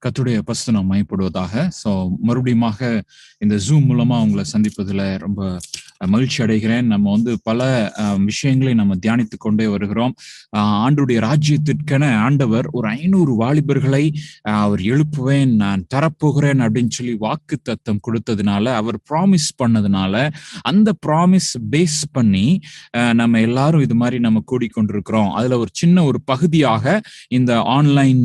கர்த்தருடைய பரிசுத்த நாமம் மகிமைப்படுவதாக. ஸோ மறுபடியுமாக இந்த ஜூம் மூலமா உங்களை சந்திப்பதில் ரொம்ப மகிழ்ச்சி அடைகிறேன். நம்ம வந்து பல விஷயங்களை நம்ம தியானித்து கொண்டே வருகிறோம். ஆண்டுடைய ராஜ்யத்திற்கென ஆண்டவர் ஒரு 500 வாலிபர்களை அவர் எழுப்புவேன், நான் தரப்போகிறேன் அப்படின்னு சொல்லி வாக்கு தத்தம் கொடுத்ததுனால, அவர் ப்ராமிஸ் பண்ணதுனால, அந்த ப்ராமிஸ் பேஸ் பண்ணி நம்ம எல்லாரும் இது மாதிரி நம்ம கூடிக்கொண்டிருக்கிறோம். அதுல ஒரு சின்ன ஒரு பகுதியாக இந்த ஆன்லைன்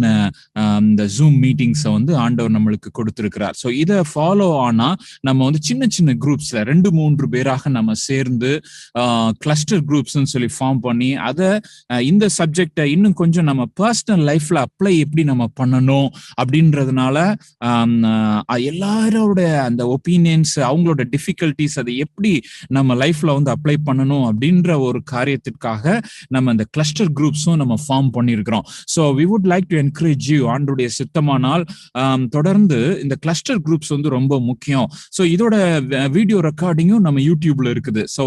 இந்த ஜூம் மீட்டிங்ஸை வந்து ஆண்டவர் நம்மளுக்கு கொடுத்திருக்கிறார். ஸோ இதை ஃபாலோ ஆனா நம்ம வந்து சின்ன சின்ன குரூப்ஸ்ல 2-3 பேராக நம்ம சேர்ந்து கிளஸ்டர் குரூப்ஸ்ன்னு சொல்லி ஃபார்ம் பண்ணி அதை இந்த சப்ஜெக்டை இன்னும் கொஞ்சம் நம்ம பர்சனல் லைஃப்ல அப்ளை எப்படி நம்ம பண்ணணும் அப்படின்றதுனால எல்லாரோட அந்த ஒப்பீனியன்ஸ், அவங்களோட டிஃபிகல்டிஸ், அதை எப்படி நம்ம லைஃப்ல வந்து அப்ளை பண்ணணும் அப்படின்ற ஒரு காரியத்திற்காக நம்ம இந்த கிளஸ்டர் குரூப்ஸும் நம்ம ஃபார்ம் பண்ணியிருக்கிறோம். So we would like to encourage you, ஆண்டுடைய சித்தமானால் தொடர்ந்து இந்த கிளஸ்டர் குரூப்ஸ் வந்து ரொம்ப முக்கியம். ஸோ இதோட வீடியோ ரெக்கார்டிங்கும் நம்ம யூடியூப்ல இருக்குது. ஸோ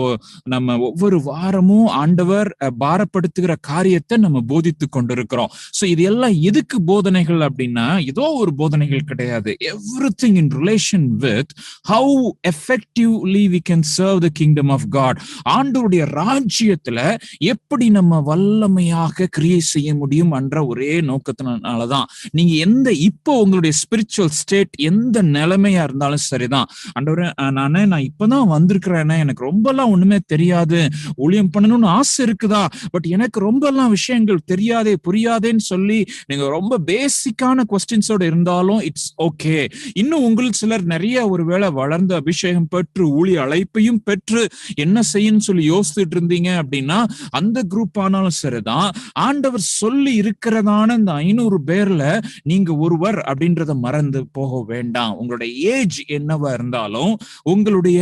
நம்ம ஒவ்வொரு வாரமும் ஆண்டவர் பாரப்படுத்துகிற காரியத்தை நம்ம போதித்து கொண்டிருக்கிறோம். ஸோ இது எல்லாம் எதுக்கு போதனைகள் அப்படின்னா, ஏதோ ஒரு போதனைகள் கிடையாது. Everything in relation with how effectively we can serve the kingdom of God. ஆண்டவருடைய ராஜ்யத்துல எப்படி நம்ம வல்லமையாக கிரியை செய்ய முடியும் என்ற ஒரே நோக்கத்தினாலதான். நீங்க இப்போ உங்களுடைய ஸ்பிரிச்சுவல் ஸ்டேட் எந்த நிலைமையா இருந்தாலும் சரிதான். ஆண்டவரே, நான் இப்பதான் வந்திருக்கிறேன், எனக்கு ரொம்ப எல்லாம் ஒண்ணுமே தெரியாது, ஊழியம் பண்ணணும்னு ஆசை இருக்குதா, பட் எனக்கு ரொம்ப எல்லாம் விஷயங்கள் தெரியாதே புரியாதேன்னு சொல்லி நீங்க ரொம்ப பேசிக்கான கொஸ்டின்ஸோட இருந்தாலும் இட்ஸ் ஓகே. இன்னும் உங்களுக்கு சிலர் நிறைய ஒருவேளை வளர்ந்த அபிஷேகம் பெற்று ஊழிய அழைப்பையும் பெற்று என்ன செய்யணும்னு சொல்லி யோசிச்சுட்டு இருந்தீங்க அப்படின்னா அந்த குரூப் ஆனாலும் சரிதான். ஆண்டவர் சொல்லி இருக்கிறதான இந்த 500 பேர்ல நீங்க ஒருவர் அப்படின்றத மறந்து போக வேண்டாம். உங்களுடைய ஏஜ் என்னவா இருந்தாலும், உங்களுடைய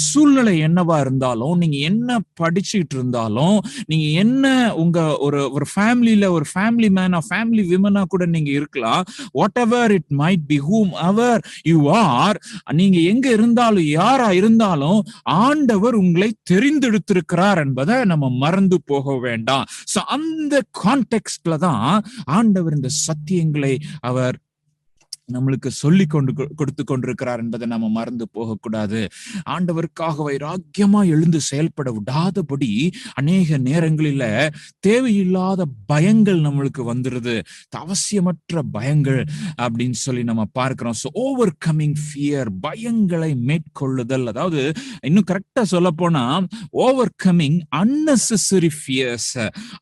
சூழ்நிலை என்னவா இருந்தாலும், நீங்க என்ன படிச்சுட்டு இருந்தாலும், நீங்க என்ன உங்க ஒரு ஃபேமிலியில ஒரு ஃபேமிலி மேனா ஃபேமிலி விமனா கூட நீங்க இருக்கலாம். What ever it might be, whom ever you are, நீங்க எங்க இருந்தாலும் யாரா இருந்தாலும் ஆண்டவர் உங்களை தெரிந்தெடுத்திருக்கிறார் என்பதை நம்ம மறந்து போக வேண்டாம். சோ அந்த கான்டெக்ஸ்ட்ல தான் ஆண்டவர் இந்த சத்தியங்களை அவர் நம்மளுக்கு சொல்லி கொடுத்து கொண்டிருக்கிறார் என்பதை நம்ம மறந்து போகக்கூடாது. ஆண்டவருக்காக வைராக்கியமா எழுந்து செயல்பட விடாதபடி அநேக நேரங்களில தேவையில்லாத பயங்கள் நம்மளுக்கு வந்துருது, அவசியமற்ற பயங்கள் அப்படின்னு சொல்லி நம்ம பார்க்கிறோம். ஸோ ஓவர் கமிங் ஃபியர், பயங்களை மேற்கொள்ளுதல், அதாவது இன்னும் கரெக்டா சொல்ல போனா ஓவர் கமிங் அன்னெசரி ஃபியர்ஸ்,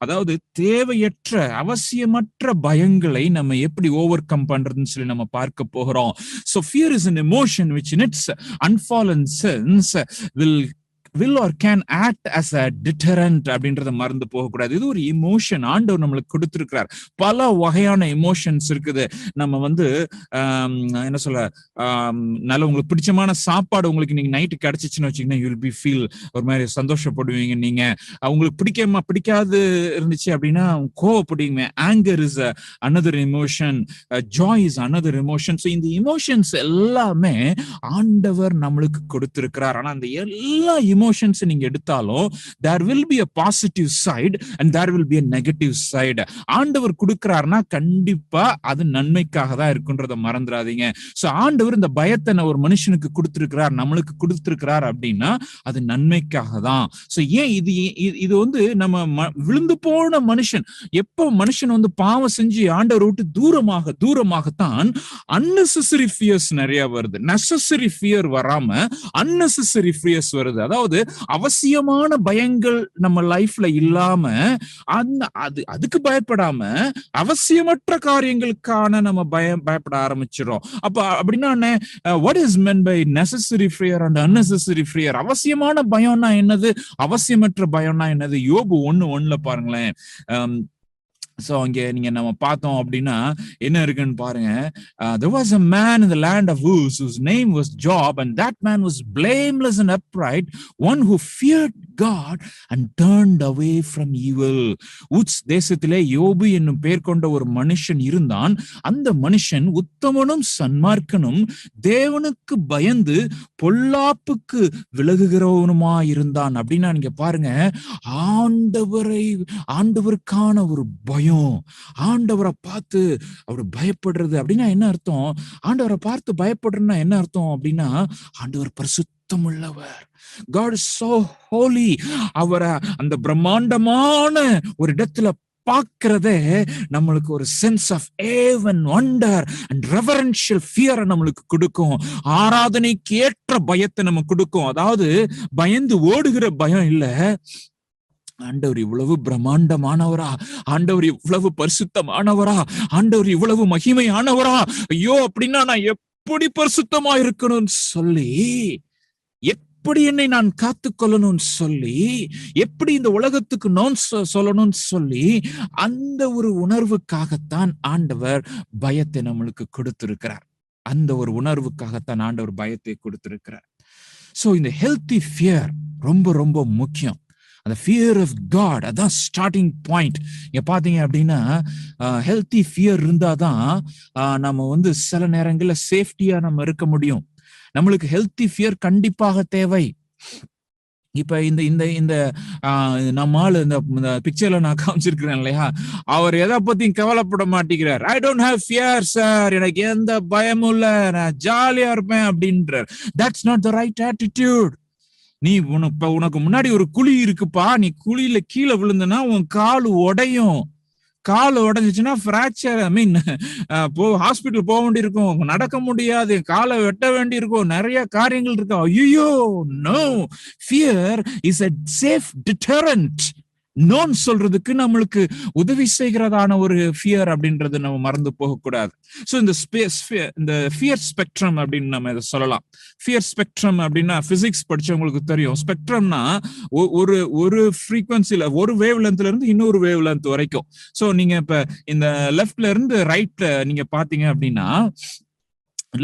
அதாவது தேவையற்ற அவசியமற்ற பயங்களை நம்ம எப்படி ஓவர் கம் பண்றதுன்னு சொல்லி நம்ம பார்க்க போகிறோம். So fear is an emotion which in its unfallen sense will or can act as a deterrent அப்படின்றத மறந்து போகக்கூடாது. இது ஒரு இமோஷன் ஆண்டவர் நம்மளுக்கு கொடுத்திருக்கிறார். பல வகையான இமோஷன்ஸ் இருக்குது. நம்ம வந்து என்ன சொல்ல, நல்ல உங்களுக்கு பிடிச்சமான சாப்பாடு உங்களுக்கு நீங்க நைட்டு கிடைச்சிச்சுன்னு வச்சுக்கோங்க, யூ வில் பி ஃபீல் ஒரு மாதிரி சந்தோஷப்படுவீங்க. நீங்க உங்களுக்கு பிடிக்காது இருந்துச்சு அப்படின்னா கோவப்படுவீங்க. Anger is another emotion, joy is another emotion. So இந்த இமோஷன்ஸ் எல்லாமே ஆண்டவர் நம்மளுக்கு கொடுத்திருக்கிறார். ஆனா அந்த எல்லா emotions நீங்க எடுத்தாலும் there will be a positive side and there will be a negative side. ஆண்டவர் கொடுக்கிறார்னா கண்டிப்பா அது நன்மைக்காக தான் இருக்குன்றத மறந்துடாதீங்க. சோ ஆண்டவர் இந்த பயத்தை ஒரு மனுஷனுக்கு கொடுத்திருக்கிறார், நம்மளுக்கு கொடுத்திருக்கிறார் அப்படின்னா அது நன்மைக்காக தான். சோ ஏன் இது வந்து நம்ம விழுந்து போன மனுஷன், எப்போ மனுஷன் வந்து பாவம் செஞ்சு ஆண்டவர் விட்டு தூரமாகத்தான் unnecessary fears நிறைய வருது. necessary fear வராம unnecessary fears வருது. அதாவது அவசியமான பயங்கள் நம்ம லைஃப்ல இல்லாம அதுக்கு பயப்படாம அவசியமற்ற காரியங்களுக்கான நம்ம பயப்பட ஆரம்பிச்சிடும். அப்ப அப்படின்னா what is meant by necessary fear and unnecessary fear? அவசியமான பயம்னா என்னது, அவசியமற்ற பயம்னா என்னது? யோபு 1:1 பாருங்களேன். சோ அங்க நீங்க நம்ம பார்த்தோம் அப்படின்னா என்ன இருக்குன்னு பாருங்க. There was a man in the land of Uz whose name was Job, and that man was blameless and upright, one who feared God and turned away from evil. உச் தேசத்திலே யோபு என்னும் பெயர் கொண்ட ஒரு மனுஷன் இருந்தான். அந்த மனுஷன் உத்தமனும் சன்மார்க்கனும் தேவனுக்கு பயந்து பொல்லாப்புக்கு விலகுகிறவனுமா இருந்தான். அப்படின்னா நீங்க பாருங்க, ஆண்டவருக்கான ஒரு பயம், பயம். ஆண்டவரை பார்த்து அப்படி பயப்படுறது அப்படின்னா என்ன அர்த்தம்? ஆண்டவரை பார்த்து பயப்படுறதுன்னா என்ன அர்த்தம் அப்படின்னா, ஆண்டவர் பரிசுத்தம் உள்ளவர். God is so holy. அவரை அந்த பிரம்மாண்டமான ஒரு இடத்துல பார்க்கிறதே நம்மளுக்கு ஒரு sense of awe and wonder and reverential fear நம்மளுக்கு கொடுக்கும். ஆராதனைக்கு ஏற்ற பயத்தை நம்ம கொடுக்கும். அதாவது பயந்து ஓடுகிற பயம் இல்ல, ஆண்டவர் இவ்வளவு பிரம்மாண்டமானவரா, ஆண்டவர் இவ்வளவு பரிசுத்தமானவரா, ஆண்டவர் இவ்வளவு மகிமையானவரா, ஐயோ அப்படின்னா நான் எப்படி பரிசுத்தமா இருக்கணும்னு சொல்லி, எப்படி என்னை நான் காத்துக்கொள்ளணும்னு சொல்லி, எப்படி இந்த உலகத்துக்கு நான் சொல்லணும்னு சொல்லி, அந்த ஒரு உணர்வுக்காகத்தான் ஆண்டவர் பயத்தை நம்மளுக்கு கொடுத்திருக்கிறார். அந்த ஒரு உணர்வுக்காகத்தான் ஆண்டவர் பயத்தை கொடுத்திருக்கிறார். சோ இந்த ஹெல்த்தி ஃபியர் ரொம்ப ரொம்ப முக்கியம். அந்த ஃபியர் ஆஃப் காட் அதான் ஸ்டார்டிங் பாயிண்ட். இங்க பாத்தீங்க அப்படின்னா ஹெல்த்தி ஃபியர் இருந்தாதான் நம்ம வந்து சில நேரங்கள்ல சேஃப்டியா நம்ம இருக்க முடியும். நம்மளுக்கு ஹெல்த்தி ஃபியர் கண்டிப்பாக தேவை. இப்ப இந்த இந்த இந்த நம்மால் இந்த பிக்சர்ல நான் காமிச்சிருக்கிறேன் இல்லையா, அவர் எதை பத்தியும் கவலைப்பட மாட்டேங்கிறார். I don't have fear sir, எனக்கு எந்த பயமும் இல்ல, நான் ஜாலியா இருப்பேன் அப்படின்றார். That's not the right attitude. நீ உனக்கு முன்னாடி ஒரு குழி இருக்குப்பா, நீ குழியில கீழே விழுந்தனா உன் கால் உடையும். கால் உடைஞ்சிச்சுன்னா பிராக்சர், ஐ மீன் ஹாஸ்பிட்டல் போக வேண்டி இருக்கும், நடக்க முடியாது, காலை வெட்ட வேண்டி இருக்கும், நிறைய காரியங்கள் இருக்கு. ஐயோ no, fear is a safe deterrent. நோன் சொல்றதுக்கு நம்மளுக்கு உதவி செய்கிறதான ஒரு ஃபியர் அப்படின்றது நம்ம மறந்து போகக்கூடாது. ஸோ இந்த ஃபியர் ஸ்பெக்ட்ரம் அப்படின்னு நம்ம இதை சொல்லலாம். ஃபியர் ஸ்பெக்ட்ரம் அப்படின்னா பிசிக்ஸ் படிச்சவங்களுக்கு தெரியும். ஸ்பெக்ட்ரம்னா ஒரு ஃப்ரீக்வன்சில, ஒரு வேவ் லென்த்ல இருந்து இன்னொரு வேவ் லென்த் வரைக்கும். ஸோ நீங்க இப்ப இந்த லெஃப்ட்ல இருந்து ரைட்ல நீங்க பாத்தீங்க அப்படின்னா,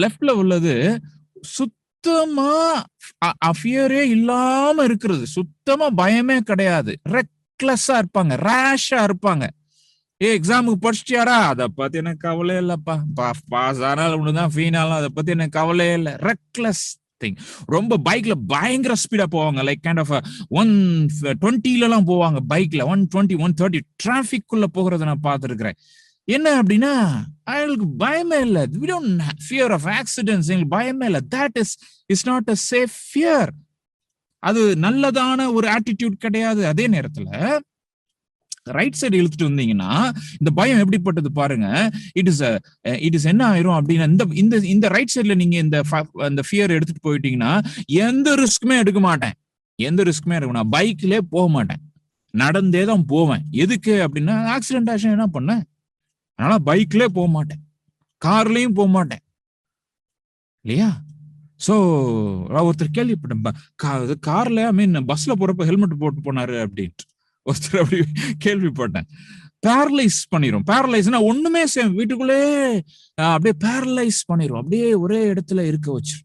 லெஃப்ட்ல உள்ளது சுத்தமா ஃபியரே இல்லாம இருக்கிறது, சுத்தமா பயமே கிடையாது, ரெக்லெஸ்ஸா இருப்பாங்க, ரேஷா இருப்பாங்க. எக்ஸாமுக்கு படிச்சிட்டியாரா, அதை பத்தி எனக்கு கவலை இல்லப்பா, பாஸ் ஆனாலும் ஒண்ணுதான், ஃபீனாலும் அதை பத்தி எனக்கு கவலையே இல்லை, ரெக்லெஸ் திங். ரொம்ப பைக்ல பயங்கர ஸ்பீடா போவாங்க, லைக் கைண்ட் ஆஃப் 120 போவாங்க பைக்ல, 120 130 டிராபிக் குள்ள போகிறத நான் பார்த்திருக்கிறேன். என்ன அப்படின்னா அவங்களுக்கு பயமே இல்லை. we don't fear of accidents, எங்களுக்கு பயமே இல்லை. that is not a safe fear. அது நல்லதான ஒரு ஆட்டிடியூட் கிடையாது. அதே நேரத்துல ரைட் சைடு இழுத்துட்டு வந்தீங்கன்னா இந்த பயம் எப்படிப்பட்டது பாருங்க. இட் இஸ் என்ன ஆயிரும் அப்படின்னா, இந்த ரைட் சைட்ல நீங்க இந்த ஃபியர் எடுத்துட்டு போயிட்டீங்கன்னா எந்த ரிஸ்க்குமே எடுக்க மாட்டேன், எந்த ரிஸ்க்குமே எடுக்க மாட்டேன், பைக்லயே போக மாட்டேன், நடந்தே தான் போவேன். எதுக்கு அப்படின்னா ஆக்சிடென்ட் ஆச்சு என்ன பண்ண, அதனால பைக்லயே போக மாட்டேன், கார்லயும் போக மாட்டேன் இல்லையா. சோ ஒருத்தர் கேள்விப்பட்டேன், கார்ல ஐ மீன் பஸ்ல போறப்ப ஹெல்மெட் போட்டு போனாரு அப்படின்ட்டு ஒருத்தர் அப்படி கேள்விப்பட்டேன். பேரலைஸ் பண்ணிரும். பேரலைஸ்னா ஒண்ணுமே வீட்டுக்குள்ளே அப்படியே பேரலைஸ் பண்ணிரும், அப்படியே ஒரே இடத்துல இருக்க வச்சிரும்,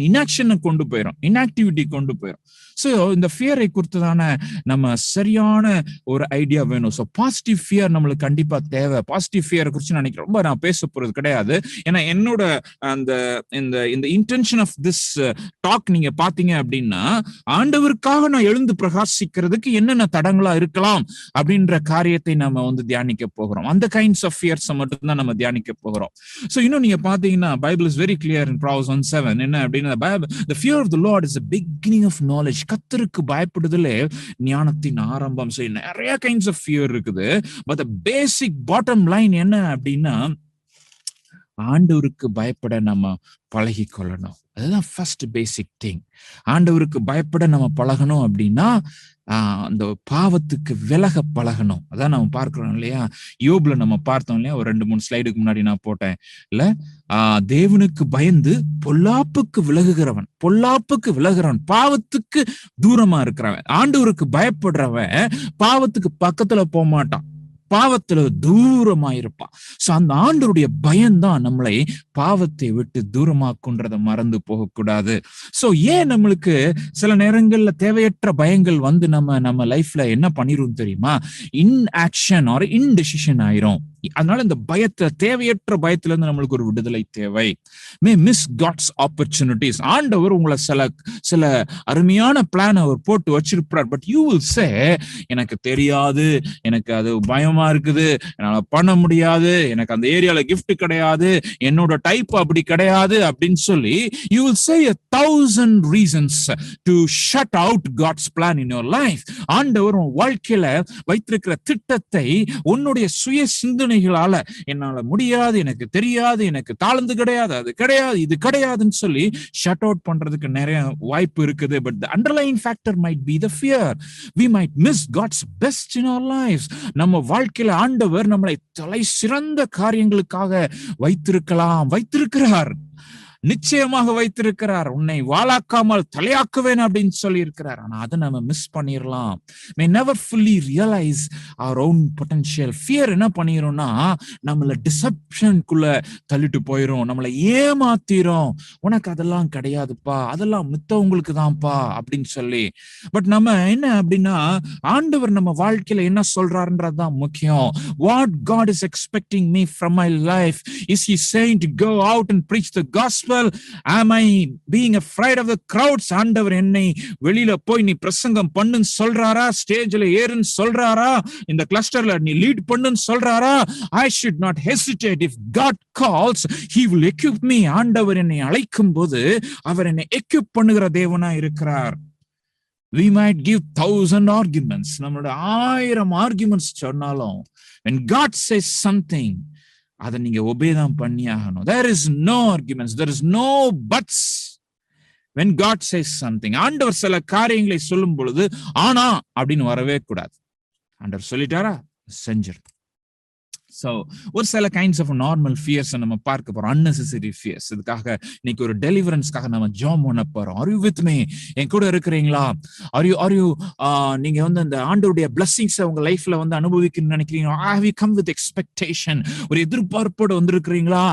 இன்ஆக்ஷன் கொண்டு போயிடும், இன்ஆக்டிவிட்டி கொண்டு போயிடும். சோ இந்த ஃபியரை குறித்ததான நம்ம சரியான ஒரு ஐடியா வேணும். ஸோ பாசிட்டிவ் ஃபியர் நம்மளுக்கு கண்டிப்பா தேவை. பாசிட்டிவ் ஃபியரை குறித்து ரொம்ப நான் பேச போறது கிடையாது. ஏன்னா என்னோட இந்த இன்டென்ஷன் ஆஃப் திஸ் டாக் நீங்க பாத்தீங்க அப்படின்னா, ஆண்டவருக்காக நான் எழுந்து பிரகாசிக்கிறதுக்கு என்னென்ன தடங்களா இருக்கலாம் அப்படின்ற காரியத்தை நம்ம தியானிக்க போகிறோம். அந்த கைண்ட்ஸ் ஆஃப் ஃபியர்ஸ் மட்டும் தான் நம்ம தியானிக்க போகிறோம். ஸோ இன்னும் நீங்க பாத்தீங்கன்னா Bible is very clear in Proverbs 1:7. என்ன அப்படின்னா, the fear of the Lord is the beginning of knowledge. கர்த்தருக்கு பயப்படுதலே ஞானத்தின் ஆரம்பம். சோ நிறைய கைண்ட்ஸ் ஆஃப் ஃபியர் இருக்குது. But the basic bottom line என்ன அப்படின்னா, ஆண்டவருக்கு பயப்பட நம்ம பழகி கொள்ளணும். அதுதான் ஃபர்ஸ்ட் பேசிக் திங். ஆண்டவருக்கு பயப்பட நம்ம பழகணும் அப்படின்னா அந்த பாவத்துக்கு விலக பழகணும். அதான் நம்ம பார்க்கிறோம் இல்லையா. யோபுல நம்ம பார்த்தோம் இல்லையா, ஒரு 2-3 ஸ்லைடுக்கு முன்னாடி நான் போட்டேன் இல்ல, தேவனுக்கு பயந்து பொல்லாப்புக்கு விலகுகிறவன், பாவத்துக்கு தூரமா இருக்கிறவன். ஆண்டவருக்கு பயப்படுறவன் பாவத்துக்கு பக்கத்துல போக மாட்டான், பாவத்துல தூரமா இருப்பான். சோ அந்த ஆண்டவருடைய பயம்தான் நம்மளை பாவத்தை விட்டு தூரமாக்குன்றதை மறந்து போகக்கூடாது. சோ ஏன் நம்மளுக்கு சில நேரங்கள்ல தேவையற்ற பயங்கள் நம்ம லைஃப்ல என்ன பண்ணிரும் தெரியுமா, இன்ஆக்ஷன் ஆர் இன்டெசிஷன் ஆயிரும். அதனால இந்த பயத்தை, தேவையற்ற பயத்துல இருந்து நம்மளுக்கு ஒரு விடுதலை தேவை. மே மிஸ் காட்ஸ் ஆப்பர்ச்சுனிட்டிஸ். ஆண்டவர் உங்களை சில அருமையான பிளான் அவர் போட்டு வச்சிருப்பார். பட் யூ வில் சே, எனக்கு தெரியாது, எனக்கு அது பயமா இருக்குது, என்னால பண்ண முடியாது, எனக்கு அந்த ஏரியால கிஃப்ட் கிடையாது, என்னோட டைப் அப்படி கிடையாது அப்படின்னு சொல்லி you will say 1000 reasons to shut out God's plan in your life. ஆண்டவர் உன் வாழ்க்கையில வைத்திருக்கிற திட்டத்தை உன்னுடைய சுய சிந்தனைகளால என்னால முடியாது, எனக்கு தெரியாது, எனக்கு தாழ்ந்து கிடையாது, அது கிடையாது, இது கிடையாதுன்னு சொல்லி ஷட் அவுட் பண்றதுக்கு நிறைய வாய்ப்பு இருக்குது. But the underlying factor might be the fear. We might miss God's best in our lives. நம்ம வாழ்க்கையில ஆண்டவர் நம்மளை தலை சிறந்த காரியங்களுக்காக வைத்திருக்கிறார், நிச்சயமாக வைத்திருக்கிறார். உன்னை வாளாக்காமல் தலையாக்குவேன் அப்படின்னு சொல்லி இருக்கிறார். ஆனா அதை நம்ம மிஸ் பண்ணிடலாம். may never fully realize our own potential. fear என்ன பண்ணிரோம்னா, நம்மள டிசப்ஷனுக்குள்ள தள்ளிட்டு போயிரும், நம்மளை ஏமாத்திரும். உனக்கு அதெல்லாம் கிடையாதுப்பா, அதெல்லாம் மித்தவங்களுக்கு தான்ப்பா அப்படின்னு சொல்லி. பட் நம்ம என்ன அப்படின்னா, ஆண்டவர் நம்ம வாழ்க்கையில என்ன சொல்றாருன்றதுதான் முக்கியம். what God is expecting me from my life. is he saying to go out and preach the gospel? Am I being afraid of the crowds? ஆண்டவர் என்னை வெளியில போய் நீ பிரசங்கம் பண்ணுன்னு சொல்றாரா, ஸ்டேஜ்ல ஏறுன்னு சொல்றாரா, இந்த கிளஸ்டர்ல நீ லீட் பண்ணுன்னு சொல்றாரா? I should not hesitate. If God calls, he will equip me. ஆண்டவர் என்னை அழைக்கும் போது அவர் என்னை equip பண்ணுகிற தேவனா இருக்கிறார். We might give 1000 arguments, நம்மளோட 1000 arguments சொன்னாலும் when God says something, அதை நீங்க ஒபே தான் பண்ணி ஆகணும். there is no arguments, there is no buts when God says something. ஆண்டவர் சில காரியங்களை சொல்லும் பொழுது ஆனா அப்படின்னு வரவே கூடாது. ஆண்டவர் சொல்லிட்டாரா, செஞ்சிரு. So ஒரு சில கைண்ட்ஸ் ஆஃப் நார்மல் ஃபியர்ஸ் நம்ம பார்க்க போறோம், unnecessary fears. இதுக்காக இன்னைக்கு ஒரு டெலிவரன்ஸ்க்காக நம்ம ஜாம் பண்ண போறோம். are you with me? என் கூட இருக்கிறீங்களா? are you நீங்க அந்த ஆண்டவருடைய blessings உங்க லைஃப்ல அனுபவிக்கணும்னு நினைக்கிறீங்களா? have you come with expectation? ஒரு எதிர்பார்ப்போடு வந்திருக்கிறீங்களா?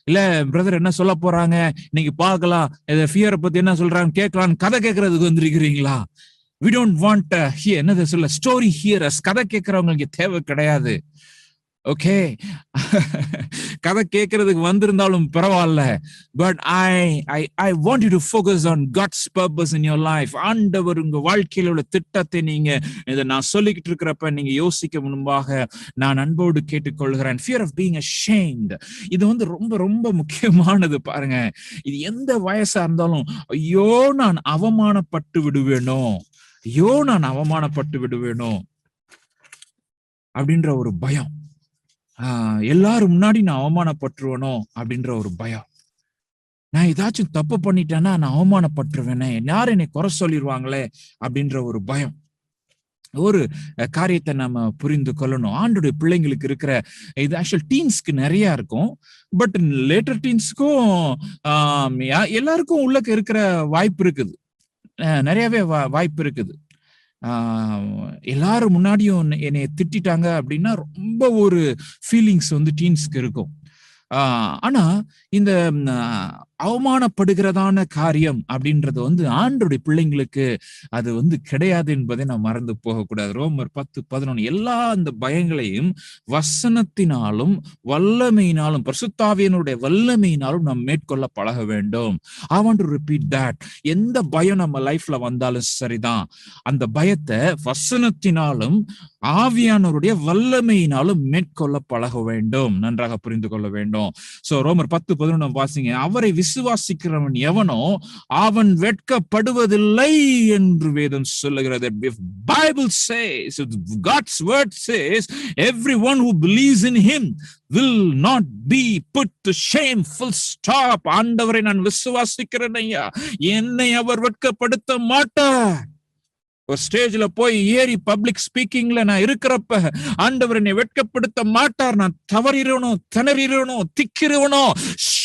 இல்ல பிரதர் என்ன சொல்ல போறாங்க இன்னைக்கு பார்க்கலாம், இந்த ஃபியரை பத்தி என்ன சொல்றாங்க கேட்கலாம், கதை கேட்கறதுக்கு வந்திருக்கிறீங்களா? we don't want here என்னது சொல்ல ஸ்டோரி ஹியரர்ஸ். கதை கேட்கறவங்களுக்கு தேவை கிடையாது. ஓகே, கதை கேட்கறதுக்கு வந்திருந்தாலும் பரவாயில்ல. But I want you to focus on God's purpose in your life. ஆண்டவர் உங்க வாழ்க்கையில உள்ள திட்டத்தை நீங்க இதை நான் சொல்லிக்கிட்டு இருக்கிறப்ப நீங்க யோசிக்க முன்பாக நான் அன்போடு கேட்டுக்கொள்கிறேன். fear of being ashamed. இது ரொம்ப ரொம்ப முக்கியமானது. பாருங்க, இது எந்த வயசா இருந்தாலும் ஐயோ நான் அவமானப்பட்டு விடுவேனோ, ஐயோ நான் அவமானப்பட்டு விடுவேனோ அப்படின்ற ஒரு பயம். எல்லாரும் முன்னாடி நான் அவமானப்பட்டுருவேனோ அப்படின்ற ஒரு பயம். நான் ஏதாச்சும் தப்பு பண்ணிட்டேன்னா நான் அவமானப்பட்டுருவேனே, யாரும் என்னை குறை சொல்லிடுவாங்களே அப்படின்ற ஒரு பயம். ஒரு காரியத்தை நம்ம புரிந்து கொள்ளணும். ஆண்டோடைய பிள்ளைங்களுக்கு இருக்கிற இது ஆக்சுவல் டீன்ஸ்க்கு நிறைய இருக்கும். பட் லேட்டர் டீன்ஸ்க்கும் எல்லாருக்கும் உள்ள இருக்கிற வாய்ப்பு இருக்குது, நிறையவே வாய்ப்பு இருக்குது. எல்லாரும் முன்னாடியும் என்னை திட்டாங்க அப்படின்னா ரொம்ப ஒரு ஃபீலிங்ஸ் டீன்ஸ்க்கு இருக்கும். ஆனா இந்த அவமானப்படுகிறதான காரியம் அப்படின்றது ஆண்டோடைய பிள்ளைங்களுக்கு அது கிடையாது என்பதை நாம் மறந்து போகக்கூடாது. ரோமர் 10:11 எல்லா அந்த பயங்களையும் வசனத்தினாலும் வல்லமையினாலும் பரிசுத்தாவியனுடைய வல்லமையினாலும் நாம் மேற்கொள்ள பழக வேண்டும். I want to repeat that. எந்த பயம் நம்ம லைஃப்ல வந்தாலும் சரிதான், அந்த பயத்தை வசனத்தினாலும் ஆவியானவருடைய வல்லமையினாலும் மேற்கொள்ள பழக வேண்டும், நன்றாக புரிந்து கொள்ள வேண்டும். சோ ரோமர் 10:11 வாசிங்க. அவரை விசுவாசிக்கிறவன் எவனோ அவன் வெட்கப்படுவதில்லை என்று வேதம் சொல்லுகிறது. If Bible says, if God's word says, everyone who believes in him will not be put to shame. Full stop. ஆண்டவரை நான் விசுவாசிக்கிறேன் ஐயா, என்னை அவர் வெட்கப்படுத்த மாட்டார். ஒரு ஸ்டேஜ்ல போய் ஏறி பப்ளிக் ஸ்பீக்கிங்ல நான் இருக்கிறப்ப ஆண்டவர் என்னை வெட்கப்படுத்த மாட்டார். நான் தவறிறணும், திணறிறணும், திக்கிறவனோ,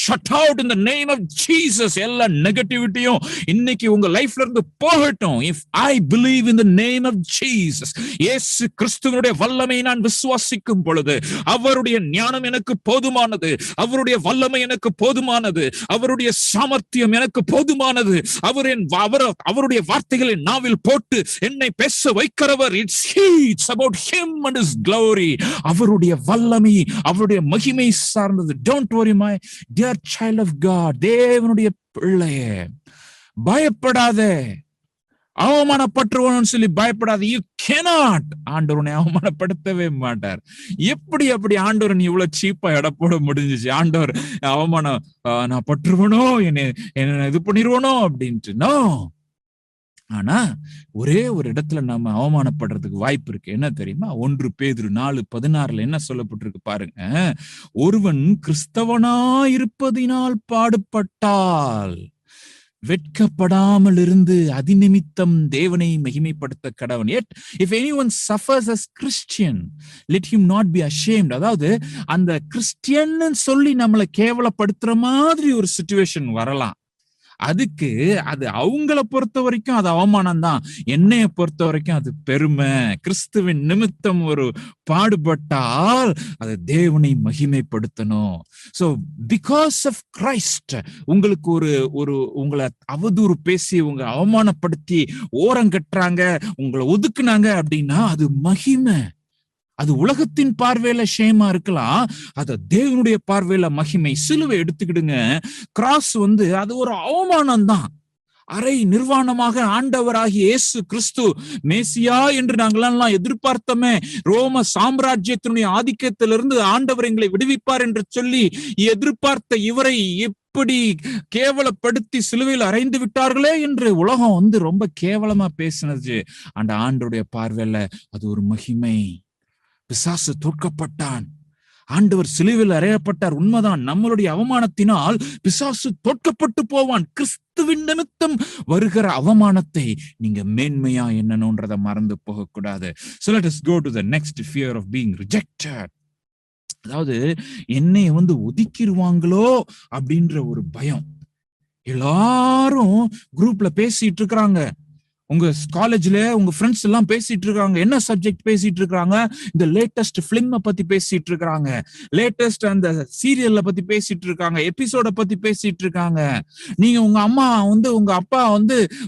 shut out in the name of Jesus. எல்லா நெகட்டிவிட்டியும் இன்னைக்கு உங்க லைஃப்ல இருந்து போகட்டும். If I believe in the name of Jesus, இயேசு கிறிஸ்துவினுடைய வல்லமை நான் விசுவாசிக்கும் பொழுது அவருடைய ஞானம் எனக்கு போதுமானது, அவருடைய வல்லமை எனக்கு போதுமானது, அவருடைய சாமர்த்தியம் எனக்கு போதுமானது. அவருடைய வார்த்தைகளை நாவில் போட்டு என்னை பேச வைக்கிறவர். It's about him and his glory. அவருடைய வல்லமை, அவருடைய மகிமை சார்ந்தது. Don't worry my dear child of God. தேவனுடைய பிள்ளையே, பயப்படாதே, அவமானப்பட்டுருவோம்னு சொல்லி பயப்படாது. You cannot. ஆண்டவனை அவமானப்படுத்தவே மாட்டார். அப்படி ஆண்டவர் நீ இவ்வளவு சீப்பா எடை போட முடிஞ்சிச்சு? ஆண்டவர் அவமானம் நான் பட்டுருவனோ, என்ன இது பண்ணிருவனோ அப்படின்ட்டு நோ. ஆனா ஒரே ஒரு இடத்துல நம்ம அவமானப்படுறதுக்கு வாய்ப்பு இருக்கு. என்ன தெரியுமா? 1 பேதுரு 4:16 என்ன சொல்லப்பட்டிருக்கு பாருங்க. ஒருவன் கிறிஸ்தவனா இருப்பதினால் பாடுபட்டால் வெட்கப்படாமல் இருந்து அதிநிமித்தம் தேவனை மகிமைப்படுத்த கடவன். Yet if anyone suffers as Christian, let him not be ashamed. அதாவது அந்த கிறிஸ்டியன்னு சொல்லி நம்மளை கேவலப்படுத்துற மாதிரி ஒரு சிச்சுவேஷன் வரலாம். அதுக்கு அது அவங்கள பொறுத்த வரைக்கும் அது அவமானம் தான். என்னைய பொறுத்த வரைக்கும் அது பெருமை. கிறிஸ்துவின் நிமித்தம் ஒரு பாடுபட்டால் அது தேவனை மகிமைப்படுத்தணும். சோ பிகாஸ் ஆஃப் கிரைஸ்ட் உங்களுக்கு ஒரு உங்களை அவதூறு பேசி உங்க அவமானப்படுத்தி ஓரங்கட்டுறாங்க, உங்களை ஒதுக்குனாங்க அப்படின்னா அது மகிமை. அது உலகத்தின் பார்வையில ஷேமா இருக்கலாம், அது தேவனுடைய பார்வையில மகிமை. சிலுவை எடுத்துக்கிடுங்க. கிராஸ் அது ஒரு அவமானம் தான். அரை நிர்வாணமாக ஆண்டவராகிய இயேசு கிறிஸ்து மேசியா என்று நாங்களெல்லாம் எதிர்பார்த்தோமே. ரோம சாம்ராஜ்யத்தினுடைய ஆதிக்கத்திலிருந்து ஆண்டவர் எங்களை விடுவிப்பார் என்று சொல்லி எதிர்பார்த்த இவரை எப்படி கேவலப்படுத்தி சிலுவையில் அறைந்து விட்டார்களே என்று உலகம் ரொம்ப கேவலமா பேசினது. அந்த ஆண்டவருடைய பார்வையில அது ஒரு மகிமை. பிசாசு தோற்கப்பட்டான், ஆண்டவர் சிலுவையில் அறையப்பட்டார். உண்மைதான், நம்மளுடைய அவமானத்தினால் பிசாசு தோற்கப்பட்டு போவான். கிறிஸ்துவின் நிமித்தம் வருகிற அவமானத்தை நீங்க மேன்மையா என்னன்றதை மறந்து போகக்கூடாது. So let us go to the next fear of being rejected. அதாவது என்னை ஒதுக்கிடுவாங்களோ அப்படின்ற ஒரு பயம். எல்லாரும் குரூப்ல பேசிட்டு இருக்கிறாங்க, உங்க காலேஜ்ல உங்க ஃப்ரெண்ட்ஸ் எல்லாம் பேசிட்டு இருக்காங்க. என்ன சப்ஜெக்ட் பேசிட்டு இருக்காங்க? இந்த லேட்டஸ்ட் பிலிம் பத்தி பேசிட்டு இருக்காங்க, லேட்டஸ்ட் அந்த சீரியல்ல பத்தி பேசிட்டு இருக்காங்க, எபிசோட பத்தி பேசிட்டு இருக்காங்க. நீங்க உங்க அம்மா உங்க அப்பா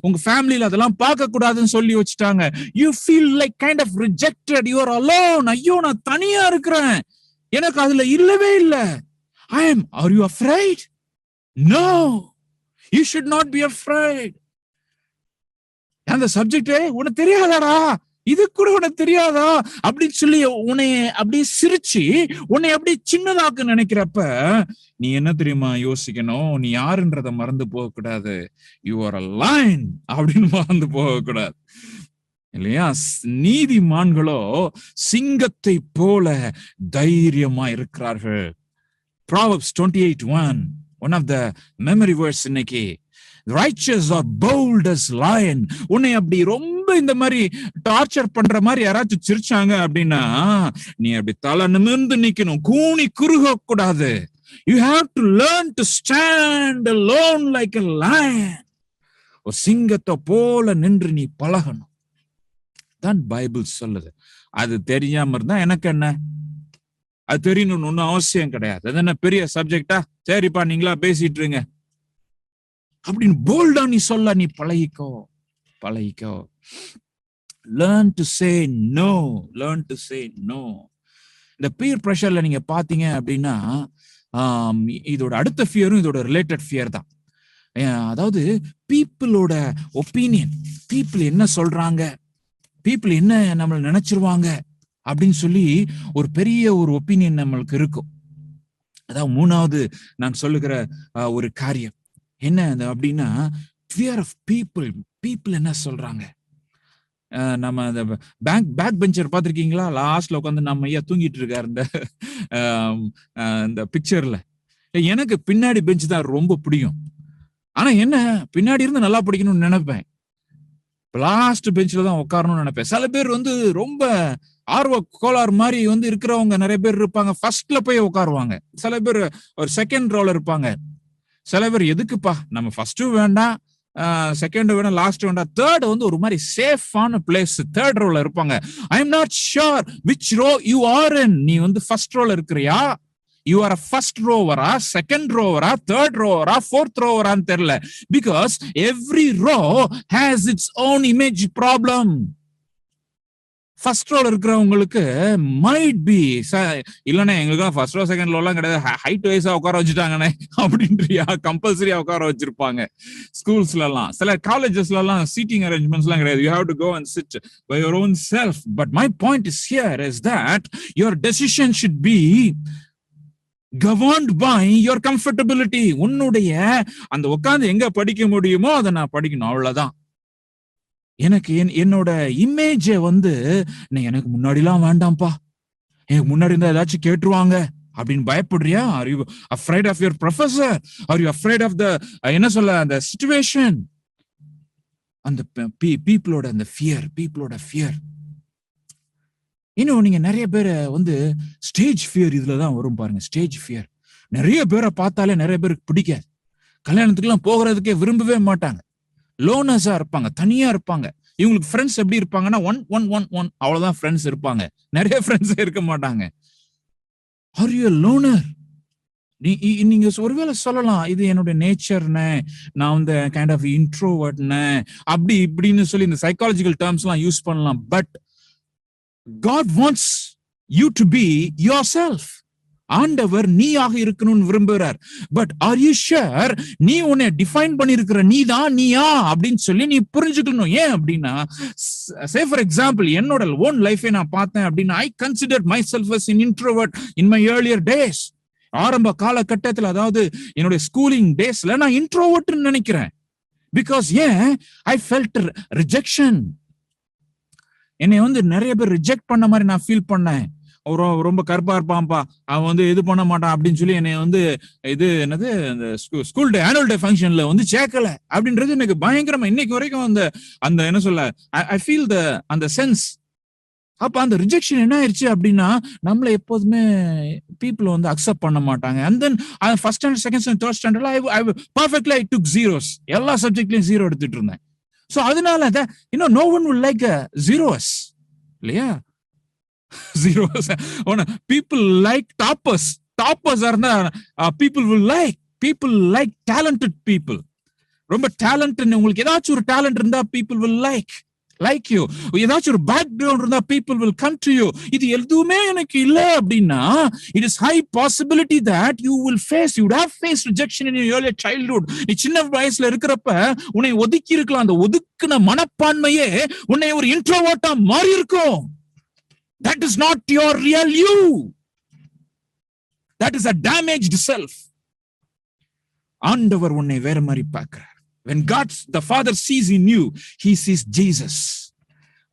உங்க ஃபேமிலியில அதெல்லாம் பார்க்க கூடாதுன்னு சொல்லி வச்சுட்டாங்க. You feel like kind of rejected. You are alone. ஐயோ நான் தனியா இருக்கிறேன், எனக்கு அதுல இல்லவே இல்லை. Are you afraid? No, you should not be afraid. அந்த சப்ஜெக்ட் உனக்கு தெரியாதாடா, இது கூட உனக்கு தெரியாதா அப்படின்னு சொல்லி உன்னை அப்படியே சிரிச்சு உன்னை அப்படியே சின்னதாக்க நினைக்கிறப்ப நீ என்ன தெரியுமா யோசிக்கணும்? நீ யாருன்றத மறந்து போக கூடாது. யூ ஆர் a lion அப்படின்னு மறந்து போக கூடாது இல்லையா? நீதிமான்களோ சிங்கத்தை போல தைரியமா இருக்கிறார்கள். Proverbs 28:1, one of the memory verse இன்னைக்கு. Righteous are bold as lion. உன்னை அப்படி ரொம்ப இந்த மாதிரி டார்ச்சர் பண்ற மாதிரி யாராச்சும் சிரிச்சாங்க அப்படின்னா நீ அப்படி தலை நிமிர்ந்து நிக்கணும், கூனி குறுக கூடாது. You have to learn to stand alone like a lion. ஒரு சிங்கத்தை போல நின்று நீ பழகணும். தான் பைபிள் சொல்லுது. அது தெரியாம இருந்தா எனக்கு என்ன, அது தெரியணும்னு ஒன்னும் அவசியம் கிடையாது. அது என்ன பெரிய சப்ஜெக்டா? சரிப்பா நீங்களா பேசிட்டு இருங்க அப்படின்னு போல்டா நீ சொல்ல நீ பழகிக்கோ. Learn to say no. Learn to say no. இந்த பியர் பிரஷர்ல நீங்க பாத்தீங்க அப்படின்னா இதோட அடுத்த ஃபியரும் இதோட ரிலேட்டட் ஃபியர் தான். அதாவது பீப்புளோட ஒப்பீனியன், பீப்புள் என்ன சொல்றாங்க, பீப்புள் என்ன நம்மள நினைச்சிருவாங்க அப்படின்னு சொல்லி ஒரு பெரிய ஒரு ஒப்பீனியன் நம்மளுக்கு இருக்கும். அதாவது மூணாவது நான் சொல்லுகிற ஒரு காரியம் என்ன அப்படின்னா fear of people என்ன சொல்றாங்க. நம்ம அந்த பேக் பெஞ்சர் பாத்திருக்கீங்களா? லாஸ்ட்ல உட்காந்து நம்ம ஐயா தூங்கிட்டு இருக்காரு இந்த பிக்சர்ல. எனக்கு பின்னாடி பெஞ்ச் தான் ரொம்ப பிடிக்கும். ஆனா என்ன, பின்னாடி இருந்து நல்லா பிடிக்கணும்னு நினைப்பேன், லாஸ்ட் பெஞ்ச்ல தான் உட்காரணும்னு நினைப்பேன். சில பேர் ரொம்ப ஆர்வ கோளாறு மாதிரி இருக்கிறவங்க நிறைய பேர் இருப்பாங்க, ஃபர்ஸ்ட்ல போய் உட்காருவாங்க. சில பேர் ஒரு செகண்ட் ரோல இருப்பாங்க. சில பேர் எதுக்குப்பா நம்ம ஃபர்ஸ்டும் வேண்டாம், செகண்ட் வேணும், லாஸ்ட் வேண்டாம், தேர்ட் வந்து ஒரு மாதிரி சேஃபான பிளேஸ், தேர்ட் ரோல இருப்பாங்க. I am not sure which row you are in. நீ வந்து ஃபர்ஸ்ட் ரோல இருக்கிறியா, யூ ஆர் அ ஃபர்ஸ்ட் ரோவரா, செகண்ட் ரோவரா, தேர்ட் ரோவரா, ஃபோர்த் ரோவரான்னு தெரியல. Because every row has its own image problem. First ரோல இருக்கிறவங்களுக்கு மைட் பி இல்லைன்னா எங்களுக்கு ஃபர்ஸ்ட் ரோ செகண்ட் ரோலாம் கிடையாது, ஹைட் வைஸா உட்கார வச்சுட்டாங்கண்ணே அப்படின்றியா, கம்பல்சரியா உட்கார வச்சிருப்பாங்க ஸ்கூல்ஸ்ல எல்லாம். சில காலேஜஸ்ல எல்லாம் சீட்டிங் அரேஞ்ச்மெண்ட்ஸ் எல்லாம் கிடையாது. You have to go and sit by your own self. But my point is here is that your decision should be governed by your comfortability. உன்னுடைய அந்த உட்கார்ந்து எங்க படிக்க முடியுமோ அதை நான் படிக்கணும், அவ்வளவுதான். எனக்கு என்னோட இமேஜ வந்து எனக்கு முன்னாடிலாம் வேண்டாம்ப்பா, எனக்கு முன்னாடி இருந்தா ஏதாச்சும் கேட்டுருவாங்க அப்படின்னு பயப்படுறியா? Are you afraid of your professor? Are you afraid of the என்ன சொல்ல அந்த situation? அந்த பீப்புளோட அந்த ஃபியர். இன்னும் நீங்க நிறைய பேரை வந்து ஸ்டேஜ் ஃபியர் இதுலதான் வரும் பாருங்க. ஸ்டேஜ் ஃபியர் நிறைய பேரை பார்த்தாலே நிறைய பேருக்கு பிடிக்காது, கல்யாணத்துக்கு எல்லாம் போகிறதுக்கே விரும்பவே மாட்டாங்க, லோனஸா இருப்பாங்க, தனியா இருப்பாங்க. இவங்களுக்கு ஃப்ரெண்ட்ஸ் எப்படி இருப்பாங்கன்னா ஒன் அவ்வளவுதான் ஃப்ரெண்ட்ஸ் இருப்பாங்க, நிறைய ஃப்ரெண்ட்ஸ் இருக்க மாட்டாங்க. Are you loner? நீங்க ஒருவேளை சொல்லலாம் இது என்னோட நேச்சர்னு, நான் வந்து கைண்ட் ஆஃப் இன்ட்ரோவர்ட்னு அப்படி இப்படின்னு சொல்லி இந்த சைக்காலஜிக்கல் டேர்ம்ஸ் எல்லாம் யூஸ் பண்ணலாம். But God wants you to be yourself. ஆண்டவர் நீயாக இருக்கணும்னு விரும்புகிறார். பட் ஆர் யூ ஷூர் நீ உன்னை டிஃபைன் பண்ணிருக்கிற நீயா அப்படின்னு சொல்லி நீ புரிஞ்சுக்கணும். ஏன் அப்படின்னா, சே ஃபார் எக்ஸாம்பிள் என்னோட ஓன் லைஃபை நான் பார்த்தேன் அப்படின்னா, ஐ consider my self as an introvert in my earlier days. ஆரம்ப காலகட்டத்தில், அதாவது என்னுடைய ஸ்கூலிங் டேஸ்ல நான் இன்ட்ரோவர்ட்னு நினைக்கிறேன். பிகாஸ் ஏன் ஐ ஃபெல்ட் ரிஜெக்ஷன். என்னை வந்து நிறைய பேர் ரிஜெக்ட் பண்ண மாதிரி நான் ஃபீல் பண்ணேன். ரொம்ப கருப்பா இருப்பான்ப்பா, அவன் வந்து இது பண்ண மாட்டான் அப்படின்னு சொல்லி என்னை வந்து இது என்னது அந்த ஸ்கூல் டே ஆனுவல் டே ஃபங்க்ஷன்ல வந்து சேர்க்கல அப்படின்றது எனக்கு பயங்கரமா இன்னைக்கு வரைக்கும் அந்த என்ன சொல்ல ஐ ஃபீல் அந்த சென்ஸ். அப்ப அந்த ரிஜெக்ஷன் என்ன ஆயிடுச்சு அப்படின்னா, நம்மள எப்போதுமே பீப்புள் வந்து அக்செப்ட் பண்ண மாட்டாங்க. And then first standard, second standard, third ஸ்டாண்டர்ட்ல I perfectly I took zeros. எல்லா சப்ஜெக்ட்லயும் ஜீரோ எடுத்துட்டு இருந்தேன். So அதனால no one will like zeros இல்லையா? Zeros. People like toppers are people will like talented people. ரொம்ப டேலண்ட், உங்களுக்கு ஏதாச்சும் ஒரு டேலண்ட் இருந்தா people will like you. ஏதாச்சும் ஒரு பேக்ரவுண்ட் இருந்தா people will come to you. இது எதுவுமே எனக்கு இல்ல அப்படின்னா, it is high possibility that you would have faced rejection in your early childhood. நீ சின்ன வயசுல இருக்கிறப்ப உன்னை ஒதுக்கி இருக்கலாம். அந்த ஒதுக்குன மனப்பான்மையே உன்னை ஒரு இன்ட்ரோவர்ட்டா மாறி இருக்கும். That is not your real you. That is a damaged self. ஆண்டவர் உன்னை வேற மாதிரி பார்க்கிறார். When God the Father sees in you, he sees Jesus.